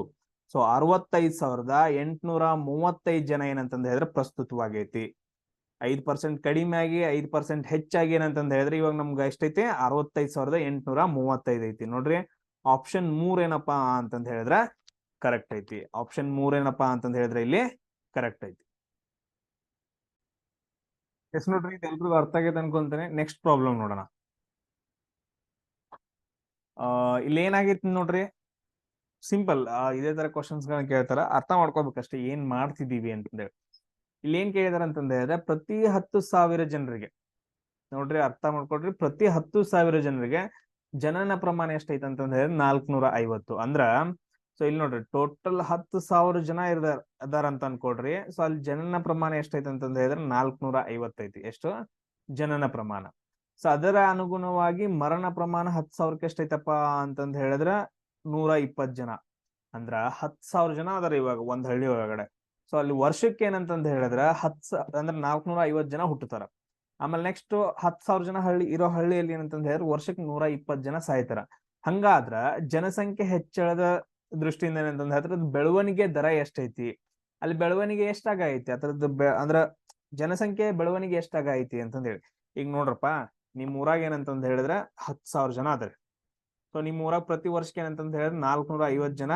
ಸೊ 65,835 ಜನ ಏನಂತಂದ ಹೇಳಿದ್ರೆ ಪ್ರಸ್ತುತವಾಗೈತಿ. 5% ಕಡಿಮೆ ಆಗಿ 5% ಹೆಚ್ಚಾಗಿ ಏನಂತಂದ ಹೇಳಿದ್ರೆ ಇವಾಗ ನಮ್ಗೆ ಎಷ್ಟೈತಿ 65,835 ಐತಿ ನೋಡ್ರಿ. ಆಪ್ಷನ್ 3 ಏನಪ್ಪಾ ಅಂತಂದ ಹೇಳಿದ್ರೆ ಕರೆಕ್ಟ್ ಐತಿ. ಆಪ್ಷನ್ 3 ಏನಪ್ಪಾ ಅಂತಂದ ಹೇಳಿದ್ರೆ ಇಲ್ಲಿ ಕರೆಕ್ಟ್ ಐತಿ. ಎಸ್ ನೋಡ್ರಿ, ಎಲ್ರಿಗೂ ಅರ್ಥ ಆಗೈತೆ ಅನ್ಕೊಂತಾನೆ. ನೆಕ್ಸ್ಟ್ ಪ್ರಾಬ್ಲಮ್ ನೋಡೋಣ. ಇಲ್ಲಿ ಏನಾಗೈತಿ ನೋಡ್ರಿ, ಸಿಂಪಲ್ ಇದೇ ತರ ಕ್ವಶನ್ಸ್ ಗಳನ್ನ ಕೇಳ್ತಾರ, ಅರ್ಥ ಮಾಡ್ಕೋಬೇಕಷ್ಟೇ ಏನ್ ಮಾಡ್ತಿದೀವಿ ಅಂತಂದೇಳಿ. ಇಲ್ಲಿ ಏನ್ ಕೇಳಿದಾರ ಅಂತಂದ ಹೇಳಿದ್ರೆ ಪ್ರತಿ 10,000 ಜನರಿಗೆ ನೋಡ್ರಿ, ಅರ್ಥ ಮಾಡ್ಕೊಡ್ರಿ, ಪ್ರತಿ 10,000 ಜನರಿಗೆ ಜನನ ಪ್ರಮಾಣ ಎಷ್ಟೈತೆ ಅಂತಂದ ಹೇಳಿದ್ರೆ 450. ಅಂದ್ರ ಸೊ ಇಲ್ಲಿ ನೋಡ್ರಿ ಟೋಟಲ್ 10,000 ಜನ ಅದಾರ ಅಂತ ಅನ್ಕೊಡ್ರಿ. ಸೊ ಅಲ್ಲಿ ಜನನ ಪ್ರಮಾಣ ಎಷ್ಟೈತೆ ಅಂತಂದ ಹೇಳಿದ್ರೆ 450 ಐತಿ. ಎಷ್ಟು ಜನನ ಪ್ರಮಾಣ. ಸೊ ಅದರ ಅನುಗುಣವಾಗಿ ಮರಣ ಪ್ರಮಾಣ 10,000ಕ್ಕೆ ಎಷ್ಟೈತಪ್ಪ ಅಂತಂದ ಹೇಳಿದ್ರೆ 120 ಜನ. ಅಂದ್ರ 10,000 ಜನ ಅದಾರ ಇವಾಗ ಒಂದ್ ಹಳ್ಳಿ ಒಳಗಡೆ. ಸೊ ಅಲ್ಲಿ ವರ್ಷಕ್ಕೆ ಏನಂತಂದ ಹೇಳಿದ್ರ 10 ಅಂದ್ರೆ 450 ಜನ ಹುಟ್ಟುತ್ತಾರ. ಆಮೇಲೆ ನೆಕ್ಸ್ಟ್ 10,000 ಜನ ಇರೋ ಹಳ್ಳಿಯಲ್ಲಿ ಏನಂತಂದ ಹೇಳಿದ್ರೆ ವರ್ಷಕ್ಕೆ 120 ಜನ ಸಾಯ್ತಾರ. ಹಂಗಾದ್ರ ಜನಸಂಖ್ಯೆ ಹೆಚ್ಚಳದ ದೃಷ್ಟಿಯಿಂದ ಏನಂತಂದ ಹೇಳಿದ್ರೆ ಬೆಳವಣಿಗೆ ದರ ಎಷ್ಟೈತಿ, ಅಲ್ಲಿ ಬೆಳವಣಿಗೆ ಎಷ್ಟಾಗೈತಿ ಅದ್ರದ್ದು ಅಂದ್ರ ಜನಸಂಖ್ಯೆ ಬೆಳವಣಿಗೆ ಎಷ್ಟಾಗೈತಿ ಅಂತಂದ ಹೇಳಿ. ಈಗ ನೋಡ್ರಪ್ಪ, ನಿಮ್ ಊರಾಗ ಏನಂತಂದ ಹೇಳಿದ್ರೆ 10,000 ಜನ ಅದ್ರಿ. ಸೊ ನಿಮ್ ಊರಾಗ ಪ್ರತಿ ವರ್ಷಕ್ಕೆ ಏನಂತಂದ ಹೇಳಿದ್ರೆ 450 ಜನ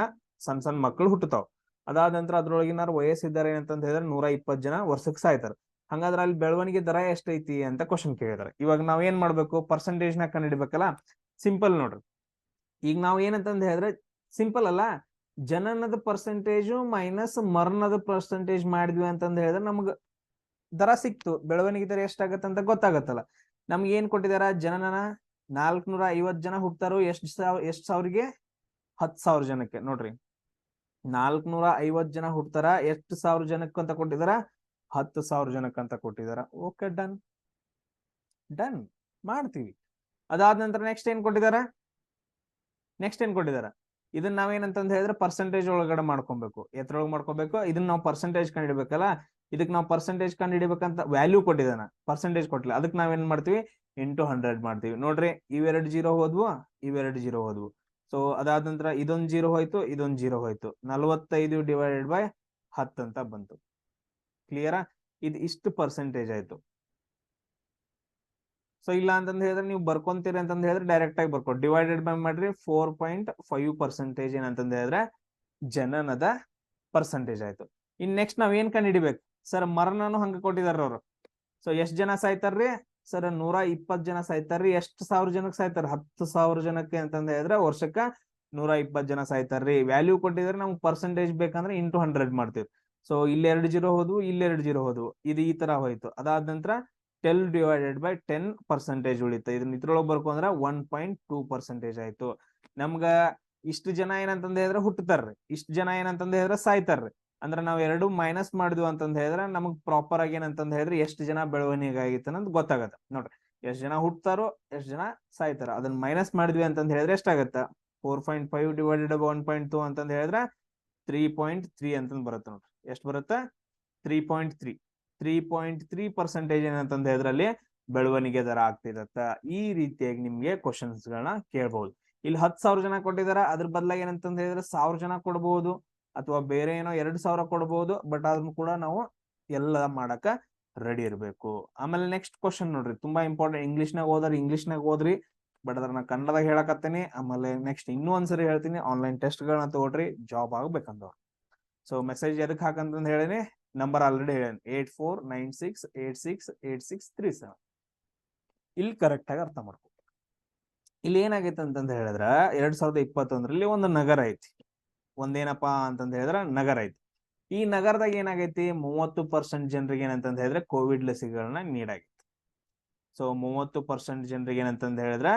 ಸಣ್ಣ ಸಣ್ಣ ಮಕ್ಕಳು ಹುಟ್ಟುತ್ತಾವ. ಅದಾದ ನಂತರ ಅದ್ರೊಳಗಿನಾರು ವಯಸ್ಸಿದ್ದಾರೆ ಏನಂತಂದ ಹೇಳಿದ್ರೆ 120 ಜನ ವರ್ಷಕ್ಕೆ ಸಾಯ್ತಾರ. ಹಂಗಾದ್ರೆ ಅಲ್ಲಿ ಬೆಳವಣಿಗೆ ದರ ಎಷ್ಟೈತಿ ಅಂತ ಕ್ವಶನ್ ಕೇಳಿದಾರೆ. ಇವಾಗ ನಾವ್ ಏನ್ ಮಾಡ್ಬೇಕು, ಪರ್ಸೆಂಟೇಜ್ ನ ಕಂಡುಹಿಡಿಬೇಕಲ್ಲ. ಸಿಂಪಲ್ ನೋಡ್ರಿ, ಈಗ ನಾವ್ ಏನಂತಂದ ಹೇಳಿದ್ರೆ ಸಿಂಪಲ್ ಅಲ್ಲ, ಜನನದ ಪರ್ಸೆಂಟೇಜು ಮೈನಸ್ ಮರಣದ ಪರ್ಸೆಂಟೇಜ್ ಮಾಡಿದ್ವಿ ಅಂತಂದ ಹೇಳಿದ್ರೆ ನಮ್ಗ ದರ ಸಿಕ್ತು, ಬೆಳವಣಿಗೆ ದರ ಎಷ್ಟಾಗತ್ತ ಅಂತ ಗೊತ್ತಾಗತ್ತಲ್ಲ. ನಮ್ಗೆ ಏನ್ ಕೊಟ್ಟಿದಾರ, ಜನನ 450 ಜನ ಹುಟ್ಟಾರು. ಎಷ್ಟ್ ಸಾವಿರಿಗೆ 10,000 ಜನಕ್ಕೆ. ನೋಡ್ರಿ 450 ಜನ ಹುಟ್ಟಾರ, ಎಷ್ಟು 1000 ಜನಕ್ಕೆ ಅಂತ ಕೊಟ್ಟಿದಾರ, 10,000 ಜನಕ್ಕೆ ಅಂತ ಕೊಟ್ಟಿದಾರ. ಓಕೆ, ಡನ್ ಡನ್ ಮಾಡ್ತೀವಿ. ಅದಾದ ನಂತರ ನೆಕ್ಸ್ಟ್ ಏನ್ ಕೊಟ್ಟಿದಾರ, ಇದನ್ನ ನಾವೇನಂತಂದ ಹೇಳಿದ್ರೆ ಪರ್ಸೆಂಟೇಜ್ ಒಳಗಡೆ ಮಾಡ್ಕೊಬೇಕು. ಎತ್ರೊಳಗೆ ಮಾಡ್ಕೋಬೇಕು, ಇದನ್ನ ನಾವು ಪರ್ಸೆಂಟೇಜ್ ಕಂಡಿಡ್ಬೇಕಲ್ಲ. ಇದಕ್ಕೆ ನಾವು ಪರ್ಸೆಂಟೇಜ್ ಕಂಡಿಡಿಬೇಕಂತ ವ್ಯಾಲ್ಯೂ ಕೊಟ್ಟಿದ್ದಾನ, ಪರ್ಸೆಂಟೇಜ್ ಕೊಟ್ಟಿಲ್ಲ. ಅದಕ್ಕೆ ನಾವೇನ್ ಮಾಡ್ತೀವಿ, ಇಂಟು 100 ಮಾಡ್ತೀವಿ. ನೋಡ್ರಿ ಇವೆರಡು 0 ಹೋದ್ವು, ಇವೆರಡು 0 ಹೋದ್ವು. ಸೊ ಅದಾದ ನಂತರ ಇದೊಂದು 0 ಹೋಯ್ತು, ಇದೊಂದು 0 ಹೋಯ್ತು. 45 ಡಿವೈಡೆಡ್ ಬೈ 10 ಅಂತ ಬಂತು. ಕ್ಲಿಯರಾ? ಇದು ಇಷ್ಟು ಪರ್ಸೆಂಟೇಜ್ ಆಯ್ತು. ಸೊ ಇಲ್ಲ ಅಂತಂದ ಹೇಳಿದ್ರೆ ನೀವು ಬರ್ಕೊಂತೀರಿ ಅಂತಂದ ಹೇಳಿದ್ರೆ ಡೈರೆಕ್ಟ್ ಆಗಿ ಬರ್ಕೊ, ಡಿವೈಡೆಡ್ ಬೈ ಮಾಡ್ರಿ 4.5% ಏನಂತಂದ ಹೇಳಿದ್ರೆ ಜನನದ ಪರ್ಸೆಂಟೇಜ್ ಆಯ್ತು. ಇನ್ ನೆಕ್ಸ್ಟ್ ನಾವ್ ಏನ್ ಕಂಡುಹಿಡಿಬೇಕು ಸರ್, ಮರಣನು ಹಂಗ ಕೊಟ್ಟಿದಾರ ಅವ್ರು. ಸೊ ಎಷ್ಟ್ ಜನ ಸಾಯ್ತಾರ್ರಿ ಸರ್, 120 ಜನ ಸಾಯ್ತಾರ್ರಿ. ಎಷ್ಟು 1000 ಜನಕ್ಕೆ ಸಾಯ್ತಾರ, 10,000 ಜನಕ್ಕೆ ಅಂತಂದ ಹೇಳಿದ್ರೆ ವರ್ಷಕ್ಕ 120 ಜನ ಸಾಯ್ತಾರ್ರಿ. ವ್ಯಾಲ್ಯೂ ಕೊಟ್ಟಿದ್ರೆ ನಮ್ಗೆ ಪರ್ಸೆಂಟೇಜ್ ಬೇಕಂದ್ರೆ ಇಂಟು 100 ಮಾಡ್ತೀವಿ. ಸೊ ಇಲ್ಲಿ 2 0 ಹೋದ್ವು, ಇಲ್ಲಿ 2 0 ಹೋದ್ವು. ಇದು ಈ ತರ ಹೋಯ್ತು. ಅದಾದ ನಂತರ 10 ಡಿವೈಡೆಡ್ ಬೈ 10% ಉಳಿತು. ಇದನ್ನ ಇದ್ರೊಳಗೆ ಬರ್ಕೊಂಡ್ರ 1.2% ಆಯ್ತು. ನಮ್ಗ ಇಷ್ಟು ಜನ ಏನಂತಂದ ಹೇಳಿದ್ರೆ ಹುಟ್ಟತಾರ್ರಿ, ಇಷ್ಟು ಜನ ಏನಂತಂದ ಹೇಳಿದ್ರೆ ಸಾಯ್ತಾರ್ರಿ. ಅಂದ್ರೆ ನಾವ್ ಎರಡು ಮೈನಸ್ ಮಾಡಿದ್ವು ಅಂತಂದ ಹೇಳಿದ್ರೆ ನಮಗ್ ಪ್ರಾಪರ್ ಆಗಿ ಏನಂತಂದ ಹೇಳಿದ್ರೆ ಎಷ್ಟು ಜನ ಬೆಳವಣಿಗೆ ಆಗಿತ್ತು ಅನ್ನೋದು ಗೊತ್ತಾಗತ್ತ. ನೋಡ್ರಿ ಎಷ್ಟ್ ಜನ ಹುಟ್ತಾರೋ ಎಷ್ಟ್ ಜನ ಸಾಯ್ತಾರ, ಅದನ್ನ ಮೈನಸ್ ಮಾಡಿದ್ವಿ ಅಂತಂದ ಹೇಳಿದ್ರೆ ಎಷ್ಟಾಗತ್ತ, 4.5 ಡಿವೈಡೆಡ್ ಬೈ 1.2 ಅಂತಂದ ಹೇಳಿದ್ರೆ 3.3 ಅಂತಂದ್ ಬರುತ್ತೆ. ನೋಡ್ರಿ ಎಷ್ಟು ಬರುತ್ತೆ, 3.3% ಏನಂತಂದ ಹೇಳಿದ್ರಲ್ಲಿ ಬೆಳವಣಿಗೆ ದರ ಆಗ್ತಿರತ್ತ. ಈ ರೀತಿಯಾಗಿ ನಿಮ್ಗೆ ಕ್ವಶನ್ಸ್ ಗಳನ್ನ ಕೇಳ್ಬಹುದು. ಇಲ್ಲಿ 10,000 ಜನ ಕೊಟ್ಟಿದಾರ, ಅದ್ರ ಬದಲಾಗಿ ಏನಂತಂದ ಹೇಳಿದ್ರೆ 1000 ಜನ ಕೊಡಬಹುದು, ಅಥವಾ ಬೇರೆ ಏನೋ 2,000 ಕೊಡಬಹುದು. ಬಟ್ ಅದನ್ನು ಕೂಡ ನಾವು ಎಲ್ಲ ಮಾಡಕ ರೆಡಿ ಇರ್ಬೇಕು. ಆಮೇಲೆ ನೆಕ್ಸ್ಟ್ ಕ್ವಶನ್ ನೋಡ್ರಿ, ತುಂಬಾ ಇಂಪಾರ್ಟೆಂಟ್. ಇಂಗ್ಲಿಷ್ನಾಗ ಓದ್ರಿ, ಬಟ್ ಅದನ್ನ ಕನ್ನಡದಾಗ ಹೇಳಕತ್ತೇನೆ. ಆಮೇಲೆ ನೆಕ್ಸ್ಟ್ ಇನ್ನೂ ಒಂದ್ಸರಿ ಹೇಳ್ತೀನಿ, ಆನ್ಲೈನ್ ಟೆಸ್ಟ್ ಗಳನ್ನ ತಗೊಳ್ರಿ, ಜಾಬ್ ಆಗ್ಬೇಕಂದವ್ರು. ಸೊ ಮೆಸೇಜ್ ಎದಕ್ ಹಾಕಂತಂದ ಹೇಳಿನಿ, ನಂಬರ್ ಆಲ್ರೆಡಿ ಹೇಳಿ 8496868637. ಇಲ್ಲಿ ಕರೆಕ್ಟ್ ಆಗಿ ಅರ್ಥ ಮಾಡ್ಕೊ. ಇಲ್ಲಿ ಏನಾಗೈತೆ ಅಂತಂದ ಹೇಳಿದ್ರ 2021ರಲ್ಲಿ ಒಂದು ನಗರ ಐತಿ, ಒಂದೇನಪ್ಪಾ ಅಂತಂದ ಹೇಳಿದ್ರ ನಗರ ಐತಿ. ಈ ನಗರದಾಗ ಏನಾಗೈತಿ, 30% ಜನರಿಗೆ ಏನಂತಂದ ಹೇಳಿದ್ರೆ ಕೋವಿಡ್ ಲಸಿಕೆಗಳನ್ನ ನೀಡಾಗೈತಿ. ಸೊ 30% ಜನರಿಗೆ ಏನಂತಂದ ಹೇಳಿದ್ರ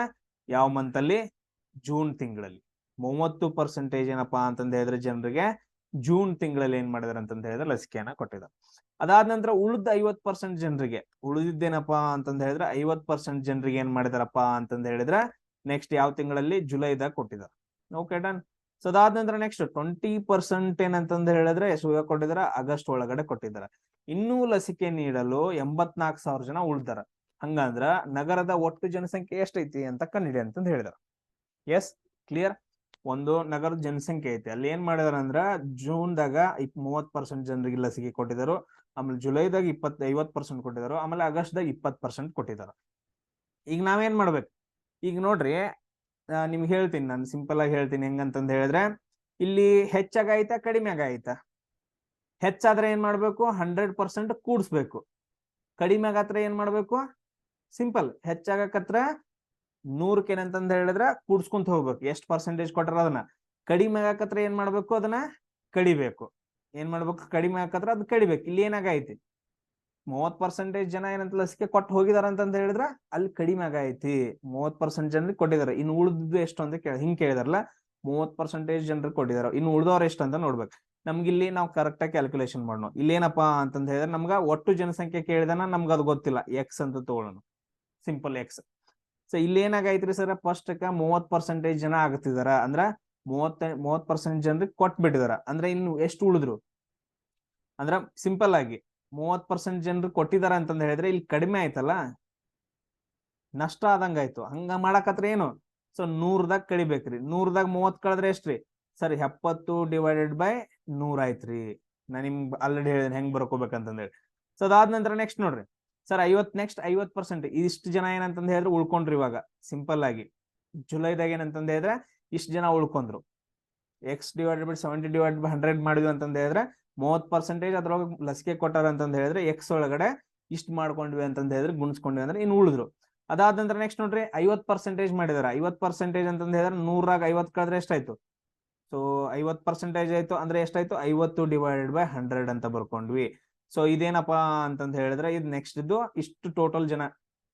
ಯಾವ ಮಂತ್ ಅಲ್ಲಿ, ಜೂನ್ ತಿಂಗಳಲ್ಲಿ 30% ಏನಪ್ಪಾ ಅಂತಂದ ಹೇಳಿದ್ರೆ ಜನರಿಗೆ ಜೂನ್ ತಿಂಗಳಲ್ಲಿ ಏನ್ ಮಾಡಿದಾರೆ ಅಂತಂದ ಹೇಳಿದ್ರೆ ಲಸಿಕೆಯನ್ನ ಕೊಟ್ಟಿದ್ದಾರೆ. ಅದಾದ ನಂತರ ಉಳಿದ 50% ಜನರಿಗೆ, ಉಳಿದಿದ್ದೇನಪ್ಪಾ ಅಂತಂದ ಹೇಳಿದ್ರೆ 50% ಜನರಿಗೆ ಏನ್ ಮಾಡಿದಾರಪ್ಪ ಅಂತಂದ ಹೇಳಿದ್ರೆ ನೆಕ್ಸ್ಟ್ ಯಾವ ತಿಂಗಳಲ್ಲಿ, ಜುಲೈದಾಗ ಕೊಟ್ಟಿದ್ದಾರೆ. Okay done. ಸೊ ಅದಾದ ನಂತರ ನೆಕ್ಸ್ಟ್ 20% ಏನಂತಂದು ಹೇಳಿದ್ರೆ ಎಷ್ಟು ಕೊಟ್ಟಿದಾರ, ಆಗಸ್ಟ್ ಒಳಗಡೆ ಕೊಟ್ಟಿದ್ದಾರೆ. ಇನ್ನೂ ಲಸಿಕೆ ನೀಡಲು 84,000 ಜನ ಉಳ್ದಾರ. ಹಂಗಂದ್ರ ನಗರದ ಒಟ್ಟು ಜನಸಂಖ್ಯೆ ಎಷ್ಟೈತಿ ಅಂತ ಕಂಡಿಡಿ ಅಂತಂದು ಹೇಳಿದಾರ. S, clear. ಒಂದು ನಗರದ ಜನಸಂಖ್ಯೆ ಐತಿ, ಅಲ್ಲಿ ಏನ್ ಮಾಡಿದಾರ ಅಂದ್ರ ಜೂನ್ದಾಗ 30% ಜನರಿಗೆ ಲಸಿಕೆ ಕೊಟ್ಟಿದ್ದಾರೆ, ಆಮೇಲೆ ಜುಲೈದಾಗ 50% ಕೊಟ್ಟಿದ್ದಾರೆ, ಆಮೇಲೆ ಆಗಸ್ಟ್ದಾಗ 20% ಕೊಟ್ಟಿದ್ದಾರೆ. ಈಗ ನಾವೇನ್ ಮಾಡ್ಬೇಕು, ಈಗ ನೋಡ್ರಿ ನಿಮ್ಗೆ ಹೇಳ್ತೀನಿ, ನಾನು ಸಿಂಪಲ್ ಆಗಿ ಹೇಳ್ತೀನಿ ಹೆಂಗಂತಂದ್ ಹೇಳಿದ್ರೆ, ಇಲ್ಲಿ ಹೆಚ್ಚಾಗಾಯ್ತಾ ಕಡಿಮೆ ಆಗಾಯ್ತಾ? ಹೆಚ್ಚಾದ್ರೆ ಏನ್ ಮಾಡ್ಬೇಕು, 100% ಕೂಡಿಸ್ಬೇಕು. ಕಡಿಮೆ ಆಗತ್ರ ಏನ್ ಮಾಡ್ಬೇಕು, ಸಿಂಪಲ್, ಹೆಚ್ಚಾಗಕತ್ರ 100ಕ್ಕೆ ಏನಂತಂದ್ ಹೇಳಿದ್ರೆ ಕೂಡ್ಸ್ಕೊಂತ ಹೋಗ್ಬೇಕು, ಎಷ್ಟು ಪರ್ಸೆಂಟೇಜ್ ಕೊಟ್ಟಾರ ಅದನ್ನ. ಕಡಿಮೆ ಆಗಕತ್ರ ಏನ್ ಮಾಡ್ಬೇಕು, ಅದನ್ನ ಕಡಿಬೇಕು. ಏನ್ ಮಾಡ್ಬೇಕು, ಕಡಿಮೆ ಆಗಕತ್ರ ಅದ್ ಕಡಿಬೇಕು. ಇಲ್ಲಿ ಏನಾಗೈತಿ, 30% ಜನ ಏನಂತ ಲಸಿಕೆ ಕೊಟ್ಟು ಹೋಗಿದಾರ ಅಂತಂತ ಹೇಳಿದ್ರ ಅಲ್ಲಿ ಕಡಿಮೆ ಆಗೈತಿ. 30% ಜನರಿಗೆ ಕೊಟ್ಟಿದ್ದಾರೆ, ಇನ್ನು ಉಳಿದಿದ್ದು ಎಷ್ಟು ಅಂತ ಹಿಂಗ್ ಕೇಳಿದಾರಲ್ಲ, 30% ಜನರಿಗೆ ಕೊಟ್ಟಿದಾರ, ಇನ್ನು ಉಳ್ದವ್ರ ಎಷ್ಟು ಅಂತ ನೋಡ್ಬೇಕು. ನಮ್ಗಿಲ್ಲಿ ನಾವು ಕರೆಕ್ಟ್ ಆಗಿ ಕ್ಯಾಲ್ಕುಲೇಷನ್ ಮಾಡೋಣ. ಇಲ್ಲೇನಪ್ಪಾ ಅಂತಂದ ಹೇಳಿದ್ರೆ ನಮ್ಗ ಒಟ್ಟು ಜನಸಂಖ್ಯೆ ಕೇಳಿದಾನ, ನಮ್ಗ ಅದು ಗೊತ್ತಿಲ್ಲ, ಎಕ್ಸ್ ಅಂತ ತಗೊಳ್ಳೋಣ, ಸಿಂಪಲ್ ಎಕ್ಸ್. ಸೊ ಇಲ್ಲಿ ಏನಾಗೈತ್ರಿ ಸರ್, ಫಸ್ಟ್ 30% ಜನ ಆಗ್ತಿದಾರ, ಅಂದ್ರ 30% ಜನರಿಗೆ ಕೊಟ್ಬಿಟ್ಟಿದಾರ. ಅಂದ್ರೆ ಇನ್ನು ಎಷ್ಟು ಉಳಿದ್ರು, ಅಂದ್ರ ಸಿಂಪಲ್ ಆಗಿ 30% ಜನರು ಕೊಟ್ಟಿದಾರ ಅಂತಂದ ಹೇಳಿದ್ರೆ ಇಲ್ಲಿ ಕಡಿಮೆ ಆಯ್ತಲ್ಲ, ನಷ್ಟ ಆದಂಗ ಆಯ್ತು. ಹಂಗ ಮಾಡಕತ್ರ ಏನು, ಸೊ 100ದಾಗ ಕಡಿಬೇಕ್ರಿ. 100ದಾಗ 30 ಕಳೆದ್ರೆ ಎಷ್ಟ್ರಿ ಸರ್, 70/100 ಆಯ್ತ್ರಿ. ನಾ ನಿಮ್ಗೆ ಆಲ್ರೆಡಿ ಹೇಳಿದೆ ಹೆಂಗ್ ಬರ್ಕೋಬೇಕಂತಂದೇಳಿ. ಸೊ ಅದಾದ ನಂತರ ನೆಕ್ಸ್ಟ್ ನೋಡ್ರಿ ಸರ್, 50% ಇಷ್ಟು ಜನ ಏನಂತಂದ ಹೇಳಿದ್ರೆ ಉಳ್ಕೊಂಡ್ರಿ. ಇವಾಗ ಸಿಂಪಲ್ ಆಗಿ ಜುಲೈದಾಗ ಏನಂತಂದ ಹೇಳಿದ್ರೆ ಇಷ್ಟು ಜನ ಉಳ್ಕೊಂಡ್ರು. x/70/100 ಮಾಡಿದ್ವಿ ಅಂತಂದ ಹೇಳಿದ್ರೆ 30% ಅದ್ರೊಳಗೆ ಲಸಿಕೆ ಕೊಟ್ಟಾರ ಅಂತಂದ ಹೇಳಿದ್ರೆ ಎಕ್ಸ್ ಒಳಗಡೆ ಇಷ್ಟು ಮಾಡ್ಕೊಂಡ್ವಿ ಅಂತಂದ ಹೇಳಿದ್ರೆ ಗುಣಿಸ್ಕೊಂಡ್ವಿ ಅಂದ್ರೆ ಇನ್ನು ಉಳಿದ್ರು. ಅದಾದ ನಂತರ ನೆಕ್ಸ್ಟ್ ನೋಡ್ರಿ 50% ಮಾಡಿದಾರ. 50% ಅಂತಂದ ಹೇಳಿದ್ರೆ 100ರಾಗ 50 ಕಳೆದ್ರೆ ಎಷ್ಟಾಯ್ತು, ಸೊ 50% ಆಯ್ತು. ಅಂದ್ರೆ ಎಷ್ಟಾಯ್ತು, 50/100 ಅಂತ ಬರ್ಕೊಂಡ್ವಿ. ಸೊ ಇದೇನಪ್ಪಾ ಅಂತಂದ ಹೇಳಿದ್ರೆ ಇದು ನೆಕ್ಸ್ಟ್ ಇದ್ದು ಇಷ್ಟು ಟೋಟಲ್ ಜನ,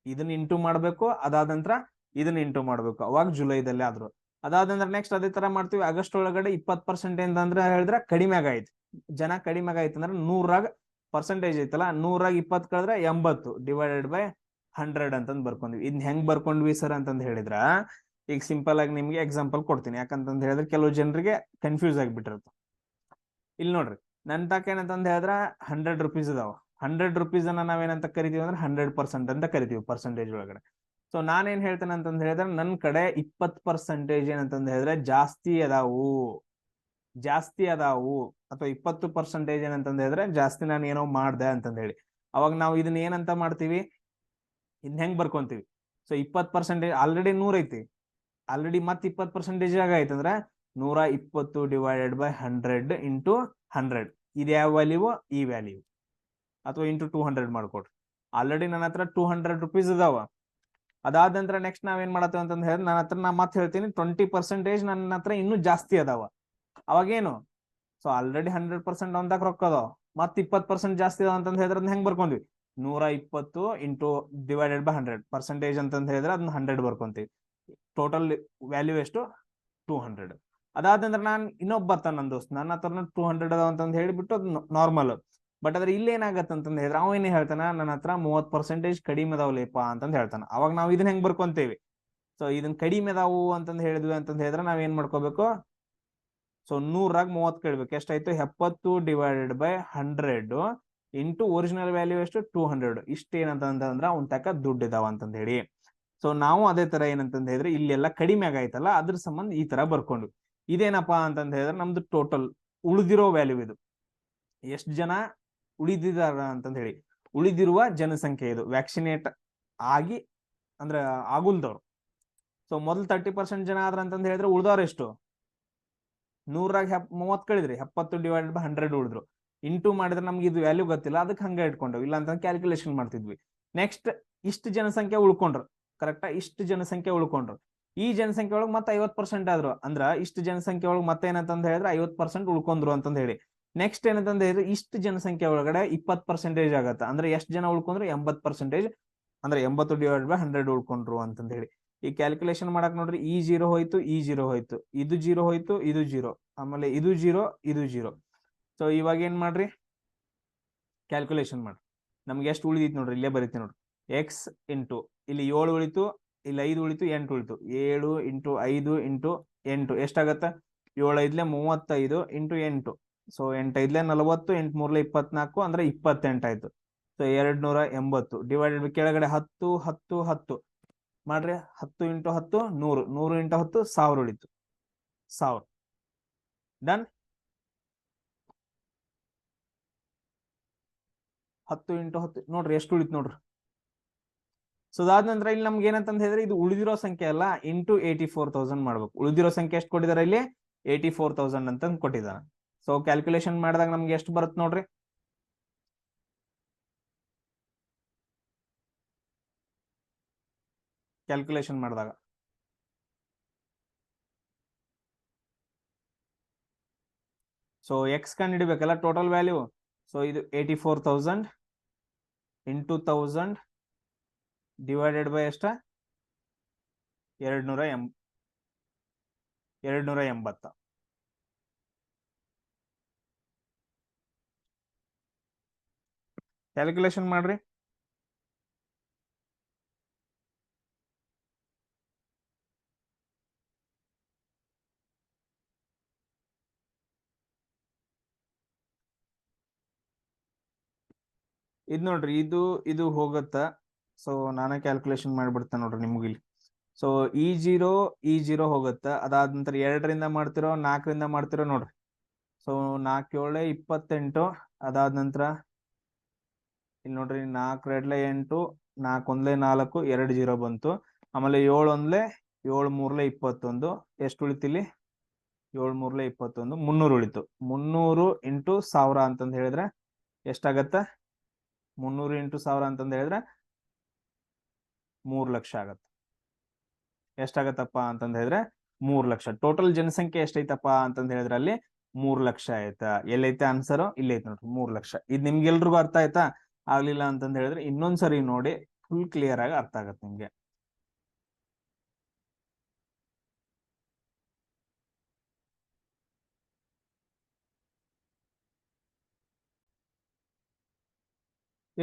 ಇದನ್ನ ಇಂಟು ಮಾಡ್ಬೇಕು. ಅದಾದ ನಂತರ ಇದನ್ನ ಇಂಟು ಮಾಡ್ಬೇಕು, ಅವಾಗ ಜುಲೈದಲ್ಲಿ ಆದ್ರು. ಅದಾದ ನಂತರ ನೆಕ್ಸ್ಟ್ ಅದೇ ತರ ಮಾಡ್ತೀವಿ. ಆಗಸ್ಟ್ ಒಳಗಡೆ 20% ಅಂತಂದ್ರೆ ಹೇಳಿದ್ರೆ ಕಡಿಮೆ ಆಗೈತಿ, ಜನ ಕಡಿಮೆ ಆಗೈತಿ. ಅಂದ್ರೆ 100ರಾಗ ಪರ್ಸೆಂಟೇಜ್ ಐತಲ್ಲ, 100ರಾಗ 20 ಕಳೆದ್ರೆ 80/100 ಅಂತಂದ್ ಬರ್ಕೊಂಡ್ವಿ. ಇದ್ ಹೆಂಗ್ ಬರ್ಕೊಂಡ್ವಿ ಸರ್ ಅಂತಂದ್ ಹೇಳಿದ್ರ, ಈಗ ಸಿಂಪಲ್ ಆಗಿ ನಿಮ್ಗೆ ಎಕ್ಸಾಂಪಲ್ ಕೊಡ್ತೀನಿ, ಯಾಕಂತಂದ್ ಹೇಳಿದ್ರೆ ಕೆಲವು ಜನರಿಗೆ ಕನ್ಫ್ಯೂಸ್ ಆಗಿಬಿಟ್ಟಿರುತ್ತೆ. ಇಲ್ಲಿ ನೋಡ್ರಿ, ನನ್ ತಕ ಏನಂತಂದ್ ಹೇಳಿದ್ರ 100 ರೂಪೀಸ್ ಇದಾವ. 100 ರೂಪೀಸ್ ಅನ್ನ ನಾವೇನಂತ ಕರಿತೀವಿ ಅಂದ್ರೆ 100% ಅಂತ ಕರಿತೀವಿ ಪರ್ಸೆಂಟೇಜ್ ಒಳಗಡೆ. ಸೊ ನಾನೇನ್ ಹೇಳ್ತೇನೆ ಅಂತಂದ್ ಹೇಳಿದ್ರೆ, ನನ್ ಕಡೆ 20% ಏನಂತಂದ್ ಹೇಳಿದ್ರೆ ಜಾಸ್ತಿ ಅದಾವು, ಅಥವಾ 20% ಏನಂತಂದ್ ಹೇಳಿದ್ರೆ ಜಾಸ್ತಿ ನಾನು ಏನೋ ಮಾಡ್ದೆ ಅಂತಂದ್ ಹೇಳಿ, ಅವಾಗ ನಾವು ಇದನ್ನ ಏನಂತ ಮಾಡ್ತೀವಿ, ಇದನ್ನ ಹೆಂಗ್ ಬರ್ಕೊಂತೀವಿ. ಸೊ 20% ಆಲ್ರೆಡಿ 100 ಐತಿ, ಆಲ್ರೆಡಿ ಮತ್ತೆ 20% ಆಗೈತೆ ಅಂದ್ರೆ 120/100 ಇಂಟು 100. ಇದು ಯಾವ ವ್ಯಾಲ್ಯೂ, ಈ ವ್ಯಾಲ್ಯೂ, ಅಥವಾ ಇಂಟು 200 ಮಾಡ್ಕೊಡ್ರಿ. ಆಲ್ರೆಡಿ ನನ್ನ ಹತ್ರ 200 ರೂಪೀಸ್ ಇದಾವ. ಅದಾದ ನಂತರ ನೆಕ್ಸ್ಟ್ ನಾವೇನ್ ಮಾಡತ್ತೇವೆ ಅಂತಂದ್ ಹೇಳಿದ್ರೆ, ನನ್ನ ಹತ್ರ ನಾ ಮತ್ತೆ ಹೇಳ್ತೀನಿ 20% ನನ್ನ ಹತ್ರ ಇನ್ನೂ ಜಾಸ್ತಿ ಅದಾವ. ಅವಾಗೇನು, ಸೊ ಆಲ್ರೆಡಿ 100% ಒಂದಾಗ ರೊಕ್ಕ ಅದಾವ, ಮತ್ತೆ 20% ಜಾಸ್ತಿ ಅದಾವ ಅಂತಂದ್ ಹೇಳಿದ್ರೆ ಅದನ್ನ ಹೆಂಗ್ ಬರ್ಕೊಂಡ್ವಿ, 120 ಇಂಟು /100% ಅಂತಂದ್ ಹೇಳಿದ್ರೆ ಅದನ್ನ 100 ಬರ್ಕೊಂತೀವಿ. ಟೋಟಲ್ ವ್ಯಾಲ್ಯೂ ಎಷ್ಟು, 200. ಅದಾದ ನಂತರ ನಾನು ಇನ್ನೊಬ್ಬ ಬರ್ತಾನ ನನ್ನ ದೋಸ್ತ್, ನನ್ನ ಹತ್ರ 200 ಅದಾವ ಅಂತಂದ್ ಹೇಳಿಬಿಟ್ಟು ಅದು ನಾರ್ಮಲ್. ಬಟ್ ಅದ್ರ ಇಲ್ಲಿ ಏನಾಗತ್ತೆ ಅಂತಂದ್ ಹೇಳಿದ್ರೆ ಅವ ಏನೇ ಹೇಳ್ತಾನ, ನನ್ನ ಹತ್ರ 30% ಕಡಿಮೆ ಅದಾವಲೇಪ ಅಂತಂದ್ ಹೇಳ್ತಾನ. ಅವಾಗ ನಾವು ಇದನ್ನ ಹೆಂಗ್ ಬರ್ಕೊಂತೇವಿ, ಸೊ ಇದನ್ನ ಕಡಿಮೆ ಅದಾವು ಅಂತಂದ್ ಹೇಳಿದ್ವಿ ಅಂತಂದ್ ಹೇಳಿದ್ರೆ ನಾವ್ ಏನ್ ಮಾಡ್ಕೋಬೇಕು, ಸೊ 100ರಾಗ 30 ಕೇಳ್ಬೇಕು. ಎಷ್ಟಾಯ್ತು, 70/100 ಇಂಟು ಒರಿಜಿನಲ್ ವ್ಯಾಲ್ಯೂ ಎಷ್ಟು, 200. ಇಷ್ಟ ಏನಂತಂದ್ರೆ ಅವ್ನ ತಕ ದುಡ್ಡು ಇದಾವ ಅಂತಂದ್ ಹೇಳಿ. ಸೊ ನಾವು ಅದೇ ತರ ಏನಂತಂದ್ ಹೇಳಿದ್ರೆ ಇಲ್ಲೆಲ್ಲ ಕಡಿಮೆ ಆಗೈತಲ್ಲ, ಅದ್ರ ಸಂಬಂಧ ಈ ತರ ಬರ್ಕೊಂಡು. ಇದೇನಪ್ಪಾ ಅಂತಂದ್ ಹೇಳಿದ್ರೆ ನಮ್ದು ಟೋಟಲ್ ಉಳಿದಿರೋ ವ್ಯಾಲ್ಯೂ ಇದು, ಎಷ್ಟು ಜನ ಉಳಿದಿದಾರ ಅಂತಂದ್ ಹೇಳಿ, ಉಳಿದಿರುವ ಜನಸಂಖ್ಯೆ ಇದು, ವ್ಯಾಕ್ಸಿನೇಟ್ ಆಗಿ ಅಂದ್ರೆ ಆಗುಲ್ದವ್ರು. ಸೊ ಮೊದಲು 30% ಜನ ಆದ್ರ ಅಂತಂದ್ ಹೇಳಿದ್ರೆ ಉಳ್ದವ್ರು ಎಷ್ಟು, 100ರಾಗ 30 ಕಳಿದ್ರಿ, 70/100 ಉಳಿದ್ರು. ಇಂಟು ಮಾಡಿದ್ರೆ ನಮ್ಗೆ ಇದು ವ್ಯಾಲ್ಯೂ ಗೊತ್ತಿಲ್ಲ, ಅದಕ್ಕೆ ಹಂಗ ಇಟ್ಕೊಂಡ್ವಿ, ಇಲ್ಲ ಅಂತ ಕ್ಯಾಲ್ಕುಲೇಷನ್ ಮಾಡ್ತಿದ್ವಿ. ನೆಕ್ಸ್ಟ್ ಇಷ್ಟು ಜನಸಂಖ್ಯೆ ಉಳ್ಕೊಂಡ್ರು, ಕರೆಕ್ಟಾ, ಇಷ್ಟು ಜನಸಂಖ್ಯೆ ಉಳ್ಕೊಂಡ್ರು. ಈ ಜನಸಂಖ್ಯೆ ಒಳಗೆ ಮತ್ತೆ 50% ಆದ್ರು, ಅಂದ್ರ ಇಷ್ಟು ಜನಸಂಖ್ಯೆ ಒಳಗೆ ಮತ್ತೆ ಏನಂತಂದ್ ಹೇಳಿದ್ರೆ 50% ಉಳ್ಕೊಂಡ್ರು ಅಂತಂದ್ ಹೇಳಿ. ನೆಕ್ಸ್ಟ್ ಏನಂತಂದ್ ಹೇಳಿದ್ರೆ ಇಷ್ಟು ಜನಸಂಖ್ಯೆ ಒಳಗಡೆ 20% ಆಗತ್ತ, ಅಂದ್ರೆ ಎಷ್ಟು ಜನ ಉಳ್ಕೊಂಡ್ರು, 80%, ಅಂದ್ರೆ 80/100 ಉಳ್ಕೊಂಡ್ರು ಅಂತಂದ್ ಹೇಳಿ. ಈ ಕ್ಯಾಲ್ಕುಲೇಷನ್ ಮಾಡಕ್ ನೋಡ್ರಿ, ಈ 0 ಹೋಯ್ತು, ಈ 0 ಹೋಯ್ತು, ಇದು 0 ಹೋಯ್ತು, ಇದು 0, ಆಮೇಲೆ ಇದು 0, ಇದು 0. ಸೊ ಇವಾಗ ಏನ್ ಮಾಡ್ರಿ, ಕ್ಯಾಲ್ಕುಲೇಷನ್ ಮಾಡ್ರಿ, ನಮ್ಗೆ ಎಷ್ಟು ಉಳಿದಿತ್ತು ನೋಡ್ರಿ, ಇಲ್ಲೇ ಬರೀತೀನಿ ನೋಡ್ರಿ. ಎಕ್ಸ್ ಇಂಟು ಇಲ್ಲಿ 7 ಉಳಿತು, ಇಲ್ಲಿ 5 ಉಳಿತು, 8 ಉಳಿತು, 7 ಇಂಟು 5 ಇಂಟು 8 ಎಷ್ಟಾಗತ್ತ, 7 × 5 = 35 ಇಂಟು 8. ಸೊ 8 × 5 = 40, 8 × 3 = 24 ಅಂದ್ರೆ 28 ಆಯ್ತು. ಸೊ 280 ಡಿವೈಡೆಡ್ ಬೈ ಕೆಳಗಡೆ 10 10 10 ಮಾಡ್ರಿ. 10 × 10 100, 100 × 10 1000 ಉಳಿತು. 1000 ಡನ್. 10 × 10 ನೋಡ್ರಿ ಎಷ್ಟು ಉಳಿತು ನೋಡ್ರಿ. ಸೊ ಅದಾದ ನಂತರ ಇಲ್ಲಿ ನಮ್ಗೆ ಏನಂತ ಹೇಳಿದ್ರೆ ಇದು ಉಳಿದಿರೋ ಸಂಖ್ಯೆ ಅಲ್ಲ, ಇಂಟು 84,000 ಮಾಡ್ಬೇಕು. ಉಳಿದಿರೋ ಸಂಖ್ಯೆ ಎಷ್ಟು ಕೊಟ್ಟಿದ್ದಾರೆ ಇಲ್ಲಿ? 84,000 ಅಂತ ಕೊಟ್ಟಿದ್ದಾರೆ. ಸೊ ಕ್ಯಾಲ್ಕುಲೇಷನ್ ಮಾಡಿದಾಗ ನಮ್ಗೆ ಎಷ್ಟು ಬರುತ್ತೆ ನೋಡ್ರಿ. ಕ್ಯಾಲ್ಕುಲೇಷನ್ ಮಾಡಿದಾಗ ಸೊ ಎಕ್ಸ್ ಕಂಡು ಹಿಡಿಬೇಕಲ್ಲ ಟೋಟಲ್ ವ್ಯಾಲ್ಯೂ. ಸೊ ಇದು 84,000 ಇಂಟು 1000 ಡಿವೈಡೆಡ್ ಬೈ ಎಷ್ಟ? 280. ಕ್ಯಾಲ್ಕುಲೇಷನ್ ಮಾಡ್ರಿ. ಇದು ನೋಡ್ರಿ, ಇದು ಹೋಗುತ್ತ. ಸೊ ನಾನೇ ಕ್ಯಾಲ್ಕುಲೇಷನ್ ಮಾಡ್ಬಿಡ್ತೇನೆ ನೋಡ್ರಿ ನಿಮ್ಗೆ ಇಲ್ಲಿ. ಸೊ ಈ ಜೀರೋ ಹೋಗುತ್ತ. ಅದಾದ ನಂತರ 2ರಿಂದ ಮಾಡ್ತಿರೋ 4ರಿಂದ ಮಾಡ್ತಿರೋ ನೋಡ್ರಿ. ಸೊ 4 7 28. ಅದಾದ ನಂತರ ಇಲ್ಲಿ ನೋಡ್ರಿ 4 2 8, 4 1 4, 2 0 ಬಂತು. ಆಮೇಲೆ 7 1 7 3 21. ಎಷ್ಟು ಉಳಿತಿಲ್ಲಿ? 7 3 21, 300 ಉಳಿತು. 300 ಇಂಟು 1000 ಅಂತಂದ್ ಹೇಳಿದ್ರೆ ಎಷ್ಟಾಗತ್ತ? 300 ಇಂಟು 1000 ಅಂತಂದ್ ಹೇಳಿದ್ರೆ 3 ಲಕ್ಷ ಆಗತ್ತೆ. ಎಷ್ಟಾಗತ್ತಪ್ಪ ಅಂತಂದ್ ಹೇಳಿದ್ರೆ 3 ಲಕ್ಷ. ಟೋಟಲ್ ಜನಸಂಖ್ಯೆ ಎಷ್ಟೈತಪ್ಪ ಅಂತಂದ್ ಹೇಳಿದ್ರೆ ಅಲ್ಲಿ 3 ಲಕ್ಷ ಆಯ್ತಾ? ಎಲ್ಲೈತೆ ಆನ್ಸರ್? ಇಲ್ಲಿ ಐತೆ ನೋಡ್ರಿ, 3 ಲಕ್ಷ. ಇದು ನಿಮ್ಗೆಲ್ರಿಗೂ ಅರ್ಥ ಆಯ್ತಾ? ಆಗ್ಲಿಲ್ಲ ಅಂತಂದ್ ಹೇಳಿದ್ರೆ ಇನ್ನೊಂದ್ಸರಿ ನೋಡಿ, ಫುಲ್ ಕ್ಲಿಯರ್ ಆಗಿ ಅರ್ಥ ಆಗತ್ತೆ ನಿಮ್ಗೆ.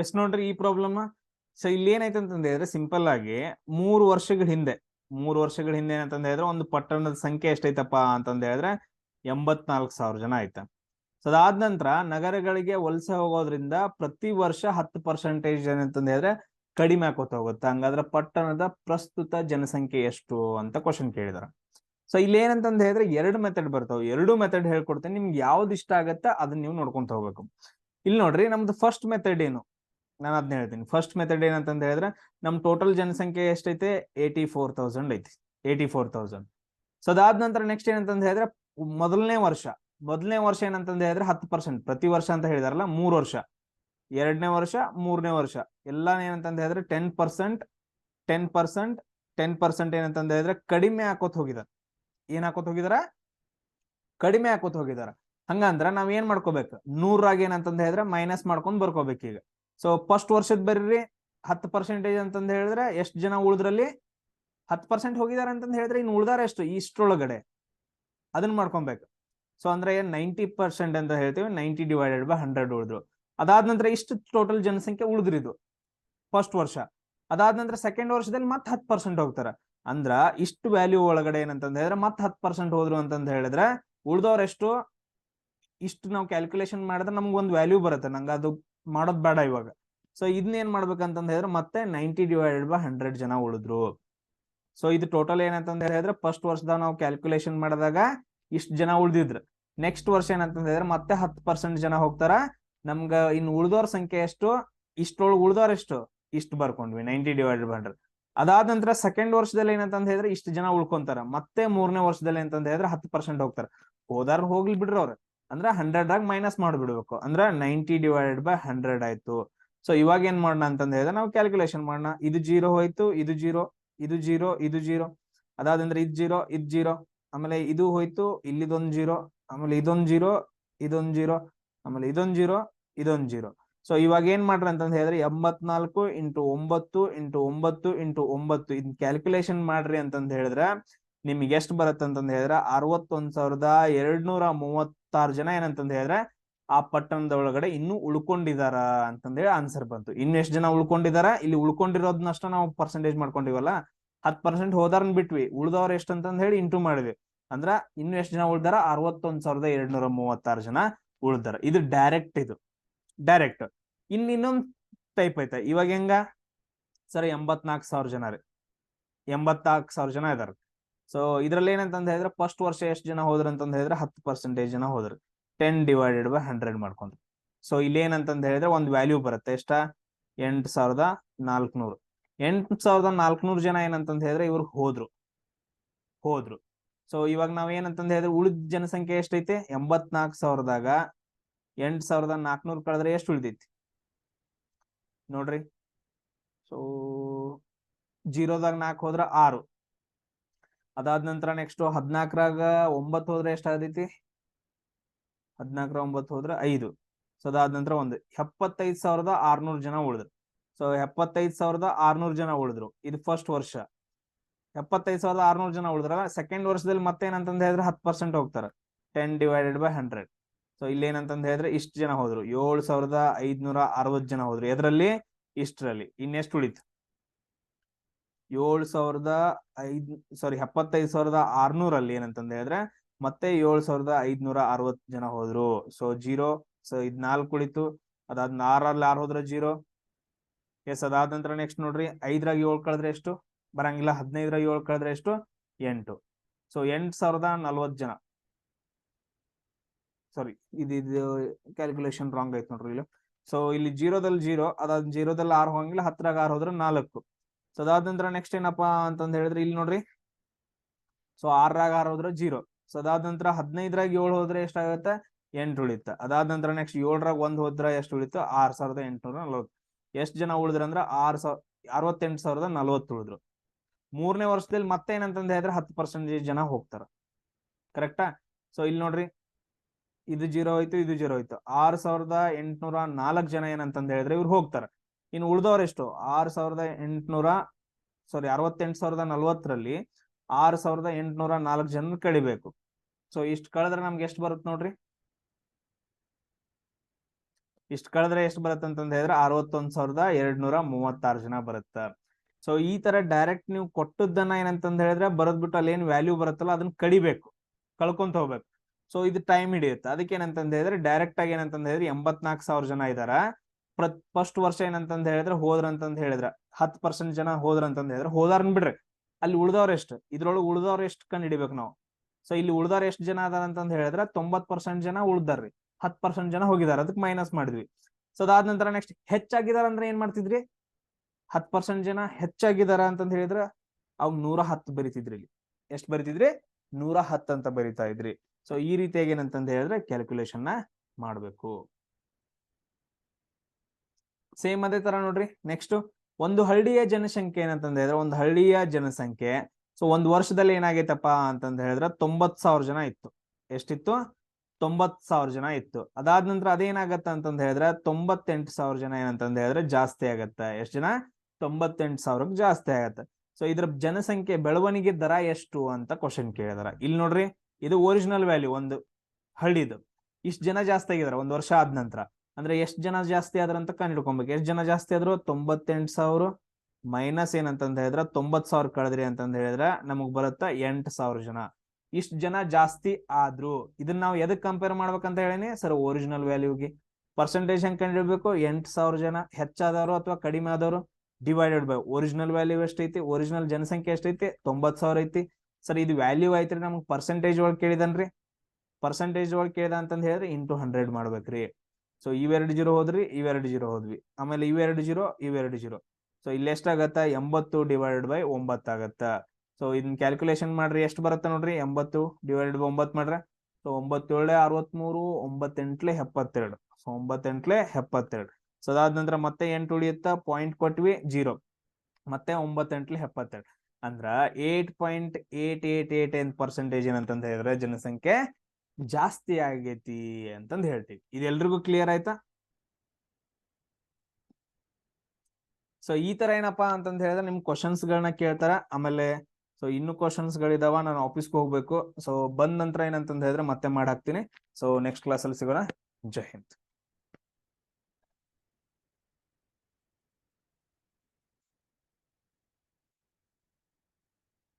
ಎಷ್ಟ್ ನೋಡ್ರಿ ಈ ಪ್ರಾಬ್ಲಮ್. ಸೊ ಇಲ್ಲಿ ಏನೈತೆ ಅಂತಂದ ಹೇಳಿದ್ರೆ ಸಿಂಪಲ್ ಆಗಿ 3 ವರ್ಷಗಳ ಹಿಂದೆ ಏನಂತಂದ ಹೇಳಿದ್ರೆ ಒಂದು ಪಟ್ಟಣದ ಸಂಖ್ಯೆ ಎಷ್ಟೈತಪ್ಪ ಅಂತಂದ ಹೇಳಿದ್ರೆ 84,000 ಜನ ಆಯ್ತಾ. ಸೊ ಅದಾದ ನಂತರ ನಗರಗಳಿಗೆ ವಲಸೆ ಹೋಗೋದ್ರಿಂದ ಪ್ರತಿ ವರ್ಷ 10% ಏನಂತಂದ ಹೇಳಿದ್ರೆ ಕಡಿಮೆ ಆಕೋತ ಹೋಗುತ್ತೆ. ಹಂಗಾದ್ರೆ ಪಟ್ಟಣದ ಪ್ರಸ್ತುತ ಜನಸಂಖ್ಯೆ ಎಷ್ಟು ಅಂತ ಕ್ವಶನ್ ಕೇಳಿದಾರೆ. ಸೊ ಇಲ್ಲಿ ಏನಂತಂದ ಹೇಳಿದ್ರೆ 2 ಮೆಥಡ್ ಬರ್ತಾವೆ. 2 ಮೆಥಡ್ ಹೇಳ್ಕೊಡ್ತೇನೆ, ನಿಮ್ಗೆ ಯಾವ್ದು ಇಷ್ಟ ಆಗತ್ತೆ ಅದನ್ನ ನೀವು ನೋಡ್ಕೊಂತ ಹೋಗ್ಬೇಕು. ಇಲ್ಲಿ ನೋಡ್ರಿ, ನಮ್ದು ಫಸ್ಟ್ ಮೆಥಡ್ ಏನು, ನಾನು ಅದನ್ನ ಹೇಳ್ತೀನಿ. ಫಸ್ಟ್ ಮೆಥಡ್ ಏನಂತಂದ ಹೇಳಿದ್ರೆ ನಮ್ ಟೋಟಲ್ ಜನಸಂಖ್ಯೆ ಎಷ್ಟೈತೆ? 84,000 ಐತಿ. 84,000. ಸೊ ಅದಾದ ನಂತರ ನೆಕ್ಸ್ಟ್ ಏನಂತಂದ ಹೇಳಿದ್ರೆ ಮೊದಲನೇ ವರ್ಷ ಏನಂತಂದ ಹೇಳಿದ್ರೆ 10%. ಪ್ರತಿ ವರ್ಷ ಅಂತ ಹೇಳಿದಾರಲ್ಲ, 3 ವರ್ಷ. 2ನೇ ವರ್ಷ, 3ನೇ ವರ್ಷ ಎಲ್ಲ ಏನಂತಂದ ಹೇಳಿದ್ರೆ 10% ಏನಂತಂದ ಹೇಳಿದ್ರೆ ಕಡಿಮೆ ಹಾಕೋತ್ ಹೋಗಿದಾರ. ಏನ್ ಹಾಕೋತ್ ಹೋಗಿದಾರ? ಕಡಿಮೆ ಹಾಕೋತ್ ಹೋಗಿದಾರ. ಹಂಗಂದ್ರ ನಾವ್ ಏನ್ ಮಾಡ್ಕೋಬೇಕು? 100 ಏನಂತಂದ ಹೇಳಿದ್ರೆ ಮೈನಸ್ ಮಾಡ್ಕೊಂಡ್ ಬರ್ಕೋಬೇಕು ಈಗ. ಸೊ ಫಸ್ಟ್ ವರ್ಷದ ಬರ್ರಿ 10% ಅಂತಂದ ಹೇಳಿದ್ರೆ ಎಷ್ಟು ಜನ ಉಳಿದ್ರಲ್ಲಿ? 10% ಹೋಗಿದಾರೆ ಅಂತಂದ ಹೇಳಿದ್ರೆ ಇನ್ನು ಉಳ್ದಾರ ಎಷ್ಟು ಇಷ್ಟರೊಳಗಡೆ? ಅದನ್ನ ಮಾಡ್ಕೊಬೇಕು. ಸೊ ಅಂದ್ರೆ 90% ಅಂತ ಹೇಳ್ತೀವಿ. 90 ಡಿವೈಡೆಡ್ ಬೈ 100 ಉಳಿದ್ರು. ಅದಾದ ನಂತರ ಇಷ್ಟು ಟೋಟಲ್ ಜನಸಂಖ್ಯೆ ಉಳಿದ್ರಿದು ಫಸ್ಟ್ ವರ್ಷ. ಅದಾದ ನಂತರ ಸೆಕೆಂಡ್ ವರ್ಷದಲ್ಲಿ ಮತ್ತೆ 10% ಹೋಗ್ತಾರ. ಅಂದ್ರ ಇಷ್ಟು ವ್ಯಾಲ್ಯೂ ಒಳಗಡೆ ಏನಂತಂದ ಹೇಳಿದ್ರೆ ಮತ್ತೆ 10% ಹೋದ್ರು ಅಂತಂದ ಹೇಳಿದ್ರೆ ಉಳ್ದವ್ರೆಷ್ಟು? ಇಷ್ಟು ನಾವು ಕ್ಯಾಲ್ಕುಲೇಷನ್ ಮಾಡಿದ್ರೆ ನಮ್ಗೊಂದು ವ್ಯಾಲ್ಯೂ ಬರುತ್ತೆ. ನಂಗೆ ಅದು ಮಾಡೋದ್ ಬೇಡ ಇವಾಗ. ಸೊ ಇದನ್ನ ಏನ್ ಮಾಡ್ಬೇಕಂತಂದ ಹೇಳಿದ್ರೆ ಮತ್ತೆ 90 ಡಿವೈಡೆಡ್ ಬೈ 100 ಜನ ಉಳಿದ್ರು. ಸೊ ಇದು ಟೋಟಲ್ ಏನಂತಂದ ಹೇಳಿದ್ರೆ ಫಸ್ಟ್ ವರ್ಷದಾಗ ನಾವು ಕ್ಯಾಲ್ಕುಲೇಷನ್ ಮಾಡಿದಾಗ ಇಷ್ಟು ಜನ ಉಳ್ದಿದ್ರು. ನೆಕ್ಸ್ಟ್ ವರ್ಷ ಏನಂತಂದ ಹೇಳಿದ್ರೆ ಮತ್ತೆ 10% ಜನ ಹೋಗ್ತಾರ. ನಮ್ಗ ಇನ್ನು ಉಳ್ದೋರ್ ಸಂಖ್ಯೆ ಎಷ್ಟು? ಇಷ್ಟೊಳಗೆ ಉಳ್ದೋರ್ ಎಷ್ಟು? ಇಷ್ಟು ಬರ್ಕೊಂಡ್ವಿ, 90 ಡಿವೈಡೆಡ್ ಬೈ 100. ಅದಾದ ನಂತರ ಸೆಕೆಂಡ್ ವರ್ಷದಲ್ಲಿ ಏನಂತಂದ ಹೇಳಿದ್ರೆ ಇಷ್ಟು ಜನ ಉಳ್ಕೊಂತಾರ. ಮತ್ತೆ 3ನೇ ವರ್ಷದಲ್ಲಿ ಏನಂತಂದ ಹೇಳಿದ್ರೆ 10% ಹೋಗ್ತಾರ. ಹೋದಾರ ಹೋಗ್ಲಿ ಬಿಡ್ರಿ ಅವ್ರ, ಅಂದ್ರೆ 100 ಮೈನಸ್ ಮಾಡ್ಬಿಡ್ಬೇಕು. ಅಂದ್ರೆ 90 ಡಿವೈಡೆಡ್ ಬೈ 100 ಆಯ್ತು. ಸೊ ಇವಾಗ ಏನ್ ಮಾಡೋಣ ಅಂತಂದ ಹೇಳಿದ್ರೆ ನಾವು ಕ್ಯಾಲ್ಕುಲೇಷನ್ ಮಾಡೋಣ. ಇದು 0 ಹೋಯ್ತು, ಇದು 0, ಇದು 0, ಇದು 0. ಅದಾದಂದ್ರೆ ಇದು 0, ಇದು 0. ಆಮೇಲೆ ಇದು ಹೋಯ್ತು, ಇಲ್ಲಿದೊಂದು 0, ಆಮೇಲೆ ಇದೊಂದು 0, ಇದೊಂದು 0, ಆಮೇಲೆ ಇದೊಂದು 0, ಇದೊಂದು 0. ಸೊ ಇವಾಗ ಏನ್ ಮಾಡ್ರಿ ಅಂತಂದ ಹೇಳಿದ್ರೆ 84 ಇಂಟು 9 ಇಂಟು 9 ಇಂಟು 9 ಇದನ್ನ ಕ್ಯಾಲ್ಕುಲೇಷನ್ ಮಾಡ್ರಿ ಅಂತಂದ ಹೇಳಿದ್ರೆ ನಿಮ್ಗೆ ಎಷ್ಟು ಬರುತ್ತೆ ಅಂತಂದ ಹೇಳಿದ್ರೆ 61,236 ಜನ ಏನಂತಂದ ಹೇಳಿದ್ರೆ ಆ ಪಟ್ಟಣದ ಒಳಗಡೆ ಇನ್ನು ಉಳ್ಕೊಂಡಿದಾರ ಅಂತಂದ ಹೇಳಿ ಆನ್ಸರ್ ಬಂತು. ಇನ್ನು ಎಷ್ಟು ಜನ ಉಳ್ಕೊಂಡಿದಾರ? ಇಲ್ಲಿ ಉಳ್ಕೊಂಡಿರೋದನ್ನಷ್ಟ ನಾವು ಪರ್ಸೆಂಟೇಜ್ ಮಾಡ್ಕೊಂಡಿವಲ್ಲ, 10% ಹೋದಾರನ್ ಬಿಟ್ವಿ, ಉಳ್ದವ್ರ ಎಷ್ಟು ಅಂತಂದ ಹೇಳಿ ಇಂಟು ಮಾಡಿದ್ವಿ. ಅಂದ್ರ ಇನ್ನು ಎಷ್ಟು ಜನ ಉಳ್ದಾರ? 61,236 ಜನ ಉಳ್ದಾರ. ಇದು ಡೈರೆಕ್ಟ್. ಇದು ಡೈರೆಕ್ಟ್. ಇನ್ನೊಂದ್ ಟೈಪ್ ಐತೆ. ಇವಾಗ ಹೆಂಗ ಸರ್ 84,000 ಜನ ರೀ, 84,000 ಜನ ಇದಾರೆ. ಸೊ ಇದ್ರಲ್ಲಿ ಏನಂತಂದ ಹೇಳಿದ್ರೆ ಫಸ್ಟ್ ವರ್ಷ ಎಷ್ಟು ಜನ ಹೋದ್ರ ಅಂತಂದ ಹೇಳಿದ್ರೆ 10% ಜನ ಹೋದ್ರು. 10/100 ಮಾಡ್ಕೊಂಡ್ರು. ಸೊ ಇಲ್ಲಿ ಏನಂತಂದ ಹೇಳಿದ್ರೆ ಒಂದು ವ್ಯಾಲ್ಯೂ ಬರುತ್ತೆ. ಎಷ್ಟ? 8,400. 8,400 ಜನ ಏನಂತಂದ ಹೇಳಿದ್ರೆ ಇವ್ರು ಹೋದ್ರು. ಸೊ ಇವಾಗ ನಾವ್ ಏನಂತಂದ ಹೇಳಿದ್ರೆ ಉಳಿದ ಜನಸಂಖ್ಯೆ ಎಷ್ಟೈತಿ? 84,000ದಾಗ 8,400 ಕಳೆದ್ರೆ ಎಷ್ಟು ಉಳಿದೈತಿ ನೋಡ್ರಿ. ಸೊ 0ದಾಗ 4 ಹೋದ್ರ 6. ಅದಾದ ನಂತರ ನೆಕ್ಸ್ಟ್ 14ರಾಗ 9 ಹೋದ್ರೆ ಎಷ್ಟ ಆಗತೈತಿ? 14 9 ಹೋದ್ರೆ 5. ಸೊ ಅದಾದ ನಂತರ 75,600 ಜನ ಉಳಿದ್ರು. ಸೊ 75,600 ಜನ ಉಳಿದ್ರು. ಇದು ಫಸ್ಟ್ ವರ್ಷ. 75,600 ಜನ ಉಳಿದ್ರಲ್ಲ. ಸೆಕೆಂಡ್ ವರ್ಷದಲ್ಲಿ ಮತ್ತೇನಂತಂದ ಹೇಳಿದ್ರೆ 10% ಹೋಗ್ತಾರ. 10/100. ಸೊ ಇಲ್ಲಿ ಏನಂತಂದ ಹೇಳಿದ್ರೆ ಇಷ್ಟು ಜನ ಹೋದ್ರು. 7,560 ಜನ ಹೋದ್ರು. ಎದ್ರಲ್ಲಿ? ಇಷ್ಟರಲ್ಲಿ. ಇನ್ನೆಷ್ಟು ಉಳಿತು? 75,600 ಅಲ್ಲಿ ಏನಂತಂದ ಹೇಳಿದ್ರೆ ಮತ್ತೆ 7,560 ಜನ ಹೋದ್ರು. ಸೊ 0. ಸೊ ಇದ್ 4 ಉಳಿತು. ಅದಾದ್ 6ರಲ್ಲಿ 6 ಹೋದ್ರೆ 0. ಎಸ್. ಅದಾದ ನಂತರ ನೆಕ್ಸ್ಟ್ ನೋಡ್ರಿ, 5ರಾಗ 7 ಕಳೆದ್ರೆ ಎಷ್ಟು? ಬರಂಗಿಲ್ಲ. 15ರಾಗ 7 ಕಳೆದ್ರೆ ಎಷ್ಟು? 8. ಸೊ 8,040 ಜನ. ಸಾರಿ, ಇದು ಕ್ಯಾಲ್ಕುಲೇಷನ್ ರಾಂಗ್ ಆಯ್ತು ನೋಡ್ರಿ ಇಲ್ಲಿ. ಸೊ ಇಲ್ಲಿ 0ದಲ್ಲಿ 0, ಅದಾದ 0ದಲ್ಲಿ 6 ಹೋಗಂಗಿಲ್ಲ. 10ರಾಗ 6 ಹೋದ್ರೆ 4. ಸೊ ಅದಾದ ನಂತರ ನೆಕ್ಸ್ಟ್ ಏನಪ್ಪಾ ಅಂತಂದ ಹೇಳಿದ್ರೆ ಇಲ್ಲಿ ನೋಡ್ರಿ. ಸೊ 6ರಾಗ 6 ಹೋದ್ರೆ 0. ಸೊ ಅದಾದ ನಂತರ 15ರಾಗ 7 ಹೋದ್ರೆ ಎಷ್ಟಾಗತ್ತೆ? 8 ಉಳಿತ. ಅದಾದ ನಂತರ ನೆಕ್ಸ್ಟ್ 7ರಾಗ 1 ಹೋದ್ರೆ ಎಷ್ಟು ಉಳಿತು? 6,840. ಎಷ್ಟು ಜನ ಉಳಿದ್ರ ಅಂದ್ರ 68,040 ಉಳಿದ್ರು. 3ನೇ ವರ್ಷದಲ್ಲಿ ಮತ್ತೆ ಏನಂತಂದ ಹೇಳಿದ್ರೆ 10% ಜನ ಹೋಗ್ತಾರ. ಕರೆಕ್ಟಾ? ಸೊ ಇಲ್ಲಿ ನೋಡ್ರಿ, ಇದು 0 ಹೋಯ್ತು, ಇದು 0 ಹೋಯ್ತು. 6,804 ಜನ ಏನಂತಂದ ಹೇಳಿದ್ರೆ ಇವ್ರು ಹೋಗ್ತಾರ. ಇನ್ನು ಉಳ್ದವ್ರ ಎಷ್ಟು? 68,040ರಲ್ಲಿ 6,804 ಜನ ಕಳಿಬೇಕು. ಸೊ ಇಷ್ಟು ಕಳೆದ್ರೆ ನಮ್ಗೆ ಎಷ್ಟು ಬರುತ್ತೆ ನೋಡ್ರಿ. ಇಷ್ಟು ಕಳೆದ್ರೆ ಎಷ್ಟು ಬರುತ್ತೆ ಅಂತಂದ ಹೇಳಿದ್ರೆ 61,236 ಜನ ಬರುತ್ತೆ. ಸೊ ಈ ತರ ಡೈರೆಕ್ಟ್ ನೀವು ಕೊಟ್ಟದ್ದನ್ನ ಏನಂತಂದ ಹೇಳಿದ್ರೆ ಬರದ್ಬಿಟ್ಟು ಅಲ್ಲಿ ಏನ್ ವ್ಯಾಲ್ಯೂ ಬರುತ್ತಲ್ಲ ಅದನ್ನ ಕಡಿಬೇಕು, ಕಳ್ಕೊಂತ ಹೋಗ್ಬೇಕು. ಸೊ ಇದು ಟೈಮ್ ಹಿಡಿಯುತ್ತೆ. ಅದಕ್ಕೆ ಏನಂತಂದ ಹೇಳಿದ್ರೆ ಡೈರೆಕ್ಟ್ ಆಗಿ ಏನಂತಂದ ಹೇಳಿದ್ರೆ 84,000 ಜನ ಇದಾರ. ಫಸ್ಟ್ ವರ್ಷ ಏನಂತಂದ ಹೇಳಿದ್ರೆ ಹೋದ್ರಂತಂದ ಹೇಳಿದ್ರ 10% ಜನ ಹೋದ್ರಂತಂದ ಹೇಳಿದ್ರೆ ಹೋದಾರ್ನ್ ಬಿಡ್ರಿ. ಅಲ್ಲಿ ಉಳ್ದವ್ರ ಎಷ್ಟು? ಇದ್ರೊಳಗೆ ಉಳ್ದವ್ರ ಎಷ್ಟು ಕಂಡು ಹಿಡಿಬೇಕು ನಾವು. ಸೊ ಇಲ್ಲಿ ಉಳ್ದವ್ರ ಎಷ್ಟು ಜನ ಅದಾರ ಅಂತಂದ ಹೇಳಿದ್ರೆ 90% ಜನ ಉಳ್ದಾರ್ರಿ. 10% ಜನ ಹೋಗಿದಾರ. ಅದಕ್ಕೆ ಮೈನಸ್ ಮಾಡಿದ್ವಿ. ಸೊ ಅದಾದ ನಂತರ ನೆಕ್ಸ್ಟ್ ಹೆಚ್ಚಾಗಿದಾರ ಅಂದ್ರೆ ಏನ್ ಮಾಡ್ತಿದ್ರಿ? 10% ಜನ ಹೆಚ್ಚಾಗಿದಾರ ಅಂತಂದ ಹೇಳಿದ್ರ ಅವ್ 110 ಬರಿತಿದ್ರಿ. ಇಲ್ಲಿ ಎಷ್ಟು ಬರಿತಿದ್ರಿ? 110 ಅಂತ ಬರಿತಾ ಇದ್ರಿ. ಸೊ ಈ ರೀತಿಯಾಗಿ ಏನಂತಂದ ಹೇಳಿದ್ರೆ ಕ್ಯಾಲ್ಕುಲೇಷನ್ ನ ಮಾಡ್ಬೇಕು. ಸೇಮ್ ಅದೇ ತರ ನೋಡ್ರಿ. ನೆಕ್ಸ್ಟ್ ಒಂದು ಹಳ್ಳಿಯ ಜನಸಂಖ್ಯೆ ಏನಂತಂದ ಹೇಳಿದ್ರೆ ಒಂದು ಹಳ್ಳಿಯ ಜನಸಂಖ್ಯೆ ಸೊ ಒಂದ್ ವರ್ಷದಲ್ಲಿ ಏನಾಗೈತಪ್ಪ ಅಂತಂದ ಹೇಳಿದ್ರೆ 90,000 ಜನ ಇತ್ತು. ಎಷ್ಟಿತ್ತು? 90,000 ಜನ ಇತ್ತು. ಅದಾದ ನಂತರ ಅದೇನಾಗತ್ತ ಅಂತಂದ ಹೇಳಿದ್ರೆ 98,000 ಜನ ಏನಂತಂದ ಹೇಳಿದ್ರೆ ಜಾಸ್ತಿ ಆಗತ್ತೆ. ಎಷ್ಟು ಜನ? 98,000 ಜಾಸ್ತಿ ಆಗತ್ತೆ. ಸೊ ಇದ್ರ ಜನಸಂಖ್ಯೆ ಬೆಳವಣಿಗೆ ದರ ಎಷ್ಟು ಅಂತ ಕ್ವಶನ್ ಕೇಳಿದಾರ. ಇಲ್ಲಿ ನೋಡ್ರಿ, ಇದು ಒರಿಜಿನಲ್ ವ್ಯಾಲ್ಯೂ ಒಂದು ಹಳ್ಳಿದು. ಇಷ್ಟು ಜನ ಜಾಸ್ತಿ ಆಗಿದಾರ ಒಂದ್ ವರ್ಷ ಆದ ನಂತರ. ಅಂದ್ರೆ ಎಷ್ಟು ಜನ ಜಾಸ್ತಿ ಆದ್ರ ಅಂತ ಕಂಡು ಹಿಡ್ಕೊಬೇಕು. ಎಷ್ಟು ಜನ ಜಾಸ್ತಿ ಆದ್ರು? 98,000 ಮೈನಸ್ ಏನಂತಂದ ಹೇಳಿದ್ರೆ 90,000 ಕಳೆದ್ರಿ ಅಂತಂದ ಹೇಳಿದ್ರೆ ನಮಗ್ ಬರುತ್ತ 8,000 ಜನ. ಇಷ್ಟು ಜನ ಜಾಸ್ತಿ ಆದ್ರು. ಇದನ್ನ ನಾವು ಎದಕ್ ಕಂಪೇರ್ ಮಾಡ್ಬೇಕಂತ ಹೇಳಿನಿ ಸರ್? ಒರಿಜಿನಲ್ ವ್ಯಾಲ್ಯೂಗೆ. ಪರ್ಸೆಂಟೇಜ್ ಹೆಂಗ್ ಕಂಡು ಹಿಡ್ಬೇಕು? 8,000 ಜನ ಹೆಚ್ಚಾದವರು ಅಥವಾ ಕಡಿಮೆ ಆದವರು ಡಿವೈಡೆಡ್ ಬೈ ಒರಿಜಿನಲ್ ವ್ಯಾಲ್ಯೂ ಎಷ್ಟೈತಿ? ಒರಿಜಿನಲ್ ಜನಸಂಖ್ಯೆ ಎಷ್ಟೈತಿ? 90,000 ಐತಿ. ಸರ್ ಇದು ವ್ಯಾಲ್ಯೂ ಐತ್ರಿ, ನಮ್ಗೆ ಪರ್ಸೆಂಟೇಜ್ ಒಳಗೆ ಕೇಳಿದನ್ರಿ. ಪರ್ಸೆಂಟೇಜ್ ಒಳಗೆ ಕೇಳಿದ ಅಂತಂದ ಹೇಳಿದ್ರೆ ಇಂಟು 100 ಮಾಡ್ಬೇಕ್ರಿ. ಸೊ ಇವೆರಡು 0 ಹೋದ್ರಿ, ಇವೆರಡು 0 ಹೋದ್ವಿ. ಆಮೇಲೆ ಇವೆರಡು 0, ಇವೆರಡು 0. ಸೊ ಇಲ್ಲಿ ಎಷ್ಟಾಗತ್ತ? 80/9 ಆಗತ್ತ. ಸೊ ಇದನ್ನ ಕ್ಯಾಲ್ಕುಲೇಷನ್ ಮಾಡ್ರಿ. ಎಷ್ಟು ಬರುತ್ತೆ ನೋಡ್ರಿ? 80/9 ಮಾಡ್ರೆ. ಸೊ 9/7 63, 9/8 72. ಸೊ 9/8 ಸೊ ಅದಾದ ನಂತರ ಮತ್ತೆ 8 ಉಳಿಯುತ್ತ. ಪಾಯಿಂಟ್ ಕೊಟ್ವಿ 0. ಮತ್ತೆ 9/8 ಅಂದ್ರ 8.8888% ಏನಂತಂದ ಹೇಳಿದ್ರೆ ಜನಸಂಖ್ಯೆ ಜಾಸ್ತಿ ಆಗೈತಿ ಅಂತಂದ ಹೇಳ್ತೀವಿ. ಇದೆಲ್ರಿಗೂ ಕ್ಲಿಯರ್ ಆಯ್ತಾ? ಸೊ ಈ ತರ ಏನಪ್ಪಾ ಅಂತಂದ ಹೇಳಿದ್ರೆ ನಿಮ್ ಕ್ವಶನ್ಸ್ ಗಳನ್ನ ಕೇಳ್ತಾರ. ಆಮೇಲೆ ಸೊ ಇನ್ನು ಕ್ವಶನ್ಸ್ ಗಳಿದಾವ, ನಾನು ಆಫೀಸ್ಗೆ ಹೋಗ್ಬೇಕು. ಸೊ ಬಂದ ನಂತರ ಏನಂತಂದ ಹೇಳಿದ್ರೆ ಮತ್ತೆ ಮಾಡಿ ಹಾಕ್ತೀನಿ. ಸೊ ನೆಕ್ಸ್ಟ್ ಕ್ಲಾಸ್ ಅಲ್ಲಿ ಸಿಗೋಣ. ಜೈ ಹಿಂದ್.